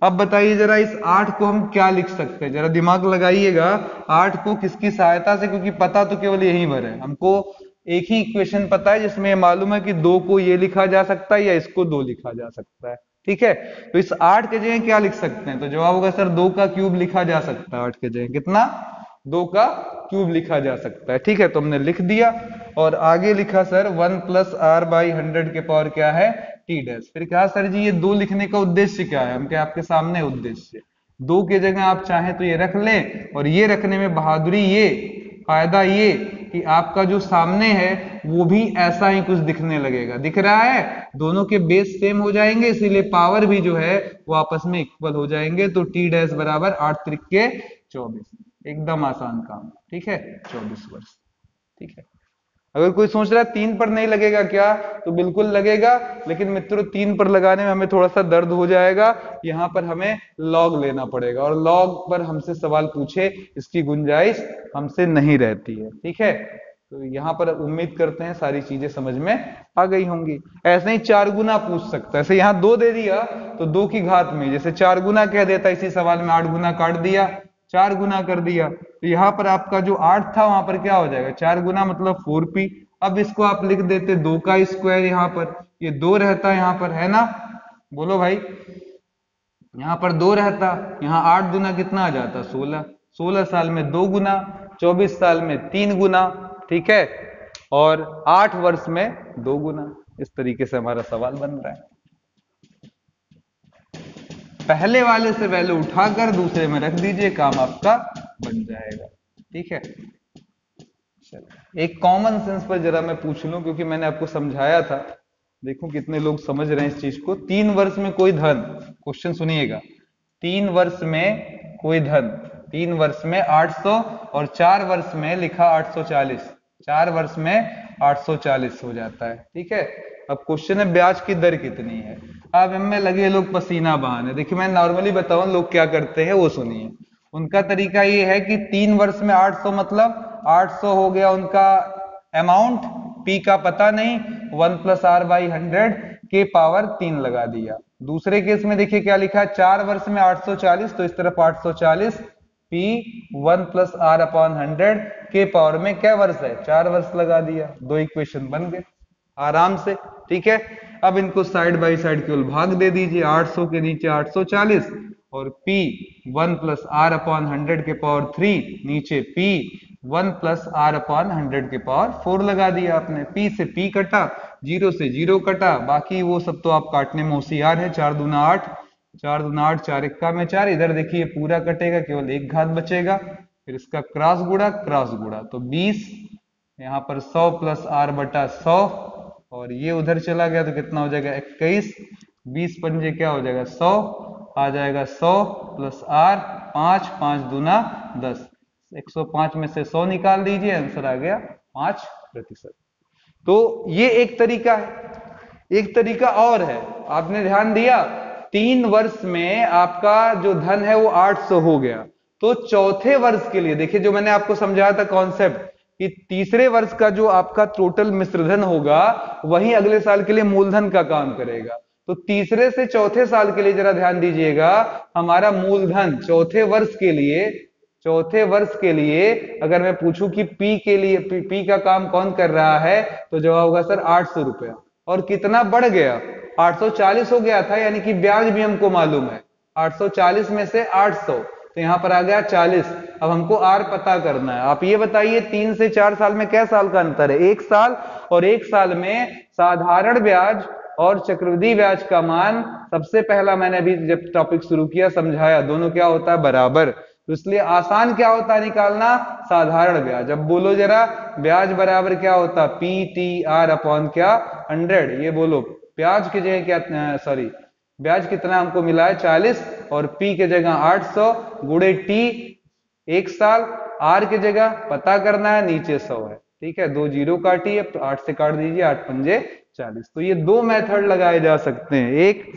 अब बताइए जरा इस 8 को हम क्या लिख सकते हैं, जरा दिमाग लगाइएगा। 8 को किसकी सहायता से, क्योंकि पता तो केवल यही भर है हमको, एक ही इक्वेशन पता है जिसमें मालूम है कि 2 को ये लिखा जा सकता है या इसको 2 लिखा जा सकता है। ठीक है, तो इस 8 के जगह क्या लिख सकते हैं, तो जवाब होगा सर 2 का क्यूब लिखा जा सकता है। 8 के जगह कितना, 2 का क्यूब लिखा जा सकता है। ठीक है, तो हमने लिख दिया, और आगे लिखा सर 1 प्लस R बाई 100 के पावर क्या है T डैश। फिर कहा सर जी ये 2 लिखने का उद्देश्य क्या है, हम क्या आपके सामने उद्देश्य, 2 के जगह आप चाहें तो ये रख लें, और ये रखने में बहादुरी ये, फायदा ये कि आपका जो सामने है वो भी ऐसा ही कुछ दिखने लगेगा। दिख रहा है, दोनों के बेस सेम हो जाएंगे, इसीलिए पावर भी जो है वो आपस में इक्वल हो जाएंगे। तो T डैश बराबर 8 त्रिक के 24, एकदम आसान काम। ठीक है, 24 वर्ष। ठीक है, अगर कोई सोच रहा है 3 पर नहीं लगेगा क्या, तो बिल्कुल लगेगा, लेकिन मित्रों 3 पर लगाने में हमें थोड़ा सा दर्द हो जाएगा। यहाँ पर हमें लॉग लेना पड़ेगा, और लॉग पर हमसे सवाल पूछे इसकी गुंजाइश हमसे नहीं रहती है। ठीक है, तो यहाँ पर उम्मीद करते हैं सारी चीजें समझ में आ गई होंगी। ऐसे ही 4 गुना पूछ सकता है, ऐसे यहाँ 2 दे दिया तो 2 की घात में, जैसे 4 गुना कह देता इसी सवाल में, 8 गुना काट दिया, 4 गुना कर दिया, तो यहाँ पर आपका जो 8 था वहां पर क्या हो जाएगा 4 गुना मतलब 4P। अब इसको आप लिख देते 2 का स्क्वायर, यहाँ पर ये 2 रहता है, यहाँ पर है ना, बोलो भाई, यहाँ पर 2 रहता, यहाँ 8 गुना कितना आ जाता 16, 16 साल में 2 गुना, 24 साल में 3 गुना। ठीक है, और 8 वर्ष में 2 गुना। इस तरीके से हमारा सवाल बन रहा है। पहले वाले से वैल्यू उठाकर दूसरे में रख दीजिए, काम आपका बन जाएगा। ठीक है, चलिए एक कॉमन सेंस पर जरा मैं पूछ लूं, क्योंकि मैंने आपको समझाया था, देखो कितने लोग समझ रहे हैं इस चीज को। 3 वर्ष में कोई धन, क्वेश्चन सुनिएगा, 3 वर्ष में कोई धन, 3 वर्ष में 800, और 4 वर्ष में लिखा 840, 4 वर्ष में 840 हो जाता है। ठीक है, अब क्वेश्चन है ब्याज की दर कितनी है। अब इनमें लगे लोग पसीना बहाने। देखिए मैं नॉर्मली बताऊं लोग क्या करते हैं वो सुनिए। उनका तरीका ये है कि 3 वर्ष में 800 मतलब 800 हो गया उनका अमाउंट, पी का पता नहीं, 1+r/100 के पावर 3 लगा दिया। दूसरे केस में देखिए क्या लिखा है, 4 वर्ष में 840, तो इस तरफ 840 पी 1+r/100 के पावर में क्या वर्ष है, 4 वर्ष लगा दिया। दो इक्वेशन बन गए आराम से। ठीक है, अब इनको साइड बाय साइड केवल भाग दे दीजिए, 800 के नीचे 840 और P 1+r/100 के पावर 3 नीचे P 1+r/100 के पावर 4 लगा दिया आपने। P से P कटा, 0 से 0 कटा, बाकी वो सब तो आप काटने में होशियार है। 4 दूना 8, 4 दूना 8, 4 एक्का में 4, इधर देखिए पूरा कटेगा, केवल एक घात बचेगा, फिर इसका क्रॉस गुणा, तो 20, यहाँ पर 100 + r/100 और ये उधर चला गया तो कितना हो जाएगा 21, 20 पंजे क्या हो जाएगा 100, आ जाएगा 100 + r, 5, 5 दूना 10, 105 में से 100 निकाल दीजिए, आंसर आ गया 5%। तो ये एक तरीका है। एक तरीका और है, आपने ध्यान दिया 3 वर्ष में आपका जो धन है वो 800 हो गया, तो चौथे वर्ष के लिए देखिए जो मैंने आपको समझाया था कॉन्सेप्ट कि तीसरे वर्ष का जो आपका टोटल मिश्रधन होगा वही अगले साल के लिए मूलधन का काम करेगा। तो तीसरे से चौथे साल के लिए जरा ध्यान दीजिएगा, हमारा मूलधन चौथे वर्ष के लिए अगर मैं पूछूं कि पी के लिए पी का काम कौन कर रहा है, तो जवाब होगा सर 800 रुपया। और कितना बढ़ गया, 840 हो गया था, यानी कि ब्याज भी हमको मालूम है, 840 में से 800, तो यहां पर आ गया 40। अब हमको आर पता करना है। आप ये बताइए 3 से 4 साल में क्या साल का अंतर है, 1 साल, और 1 साल में साधारण ब्याज और चक्रवृद्धि ब्याज का मान, सबसे पहला मैंने अभी जब टॉपिक शुरू किया समझाया, दोनों क्या होता है बराबर, तो इसलिए आसान क्या होता है निकालना, साधारण ब्याज। अब बोलो जरा ब्याज बराबर क्या होता है, PTR/100 क्या 100, ये बोलो ब्याज की जगह क्या, सॉरी ब्याज कितना हमको मिला है 40 और P के जगह 800 गुणे T 1 साल, R की जगह पता करना है नीचे 100 है। ठीक है, 2 जीरो काटिए, 8 से काट दीजिए, 8 पंजे 40। तो ये दो मेथड लगाए जा सकते हैं, एक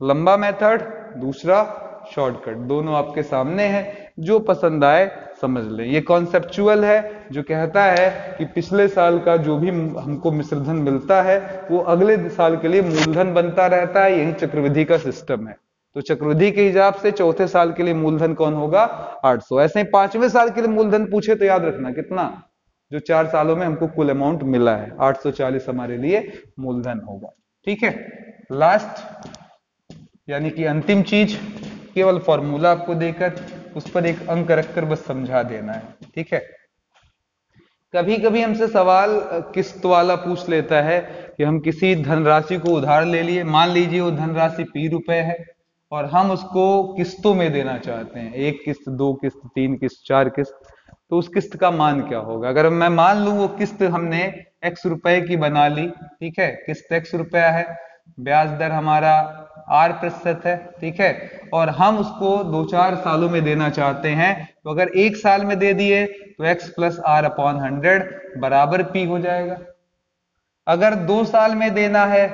लंबा मेथड, दूसरा शॉर्टकट, दोनों आपके सामने है, जो पसंद आए समझ लें। ये कॉन्सेप्चुअल है जो कहता है कि पिछले साल का जो भी हमको मिश्रधन मिलता है वो अगले साल के लिए मूलधन बनता रहता है, यही चक्रवृद्धि का सिस्टम है। तो चक्रवृद्धि के हिसाब से चौथे साल के लिए मूलधन कौन होगा 800। ऐसे ही 5वें साल के लिए मूलधन पूछे तो याद रखना कितना, जो 4 सालों में हमको कुल अमाउंट मिला है 840 हमारे लिए मूलधन होगा। ठीक है, लास्ट यानी कि अंतिम चीज, केवल फॉर्मूला आपको देकर उस पर एक अंक रखकर बस समझा देना है। ठीक है, कभी कभी हमसे सवाल किस्त वाला पूछ लेता है कि हम किसी धनराशि को उधार ले लिए, मान लीजिए वो धनराशि P रुपए है और हम उसको किस्तों में देना चाहते हैं, 1 किस्त, 2 किस्त, 3 किस्त, 4 किस्त, तो उस किस्त का मान क्या होगा। अगर मैं मान लूं वो किस्त हमने X रुपए की बना ली, ठीक है, किस्त X रुपया है, ब्याज दर हमारा R% है, ठीक है, और हम उसको 2-4 सालों में देना चाहते हैं, तो अगर 1 साल में दे दिए तो X + R/100 बराबर P हो जाएगा। अगर 2 साल में देना है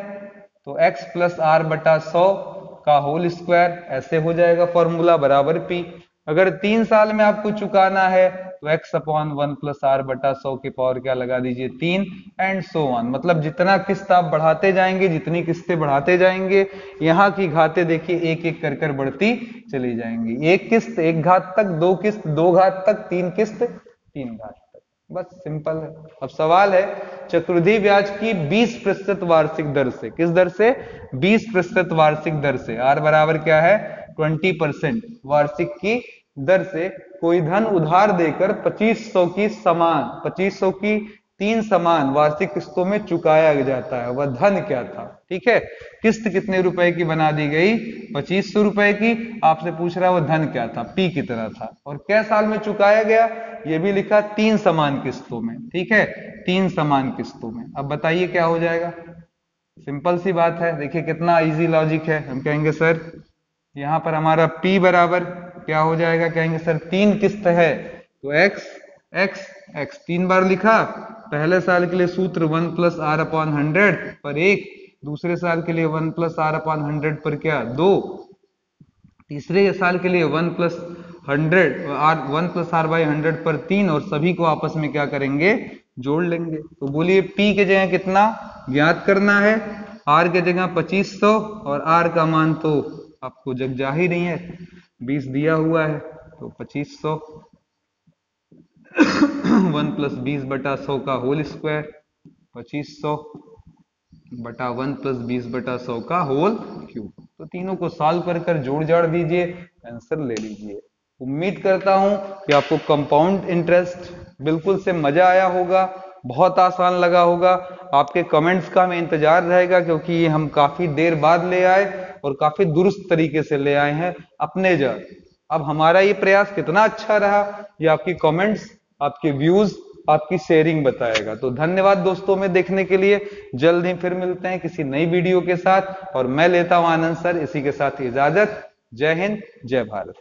तो X + R/100 का होल स्क्वायर, ऐसे हो जाएगा फॉर्मूला बराबर P। अगर 3 साल में आपको चुकाना है तो X/1 + R/100 के पावर क्या लगा दीजिए 3 एंड सो ऑन। मतलब जितना किस्त आप बढ़ाते जाएंगे, जितनी किस्तें बढ़ाते जाएंगे, यहाँ की घातें देखिए एक एक कर कर बढ़ती चली जाएंगी। 1 किस्त 1 घात तक, 2 किस्त 2 घात तक, 3 किस्त 3 घात तक, बस सिंपल है। अब सवाल है चक्रवृद्धि ब्याज की 20% वार्षिक दर से, किस दर से 20% वार्षिक दर से, R बराबर क्या है 20% वार्षिक की दर से कोई धन उधार देकर 2500 की 3 समान वार्षिक किस्तों में चुकाया जाता है, वह धन क्या था। ठीक है, किस्त कितने रुपए की बना दी गई 2500 रुपए की, आपसे पूछ रहा है वो धन क्या था, P कितना था और क्या साल में चुकाया गया, ये भी लिखा 3 समान किस्तों में। ठीक है, 3 समान किस्तों में। अब बताइए क्या हो जाएगा, सिंपल सी बात है, देखिए कितना इजी लॉजिक है। हम कहेंगे सर यहाँ पर हमारा P बराबर क्या हो जाएगा, कहेंगे सर 3 किस्त है तो X एक्स एक्स 3 बार लिखा। पहले साल के लिए सूत्र 1 प्लस आर अपॉन 100 पर 1, दूसरे साल के लिए 1 प्लस आर अपॉन 100 पर क्या 2, तीसरे साल के लिए 1 प्लस 1 प्लस आर बाई 100 पर 3, और सभी को आपस में क्या करेंगे, जोड़ लेंगे। तो बोलिए पी के जगह कितना ज्ञात करना है, आर के जगह 2500, और आर का मान तो आपको जग जा ही नहीं है, 20 दिया हुआ है, तो 2500 1 प्लस 20 बटा 100 का होल स्क्वायर, 2500 बटा 1 प्लस 20 बटा 100 का होल क्यूब। तो तीनों को सॉल्व कर जोड़ जाड़ दीजिए, आंसर ले लीजिए। उम्मीद करता हूं कि आपको कंपाउंड इंटरेस्ट बिल्कुल से मजा आया होगा, बहुत आसान लगा होगा। आपके कमेंट्स का हमें इंतजार रहेगा, क्योंकि ये हम काफी देर बाद ले आए और काफी दुरुस्त तरीके से ले आए हैं अपने जड़। अब हमारा ये प्रयास कितना अच्छा रहा, ये आपकी कमेंट्स, आपके व्यूज, आपकी शेयरिंग बताएगा। तो धन्यवाद दोस्तों में देखने के लिए। जल्द ही फिर मिलते हैं किसी नई वीडियो के साथ, और मैं लेता हूं आनंद सर इसी के साथ इजाजत। जय हिंद, जय भारत।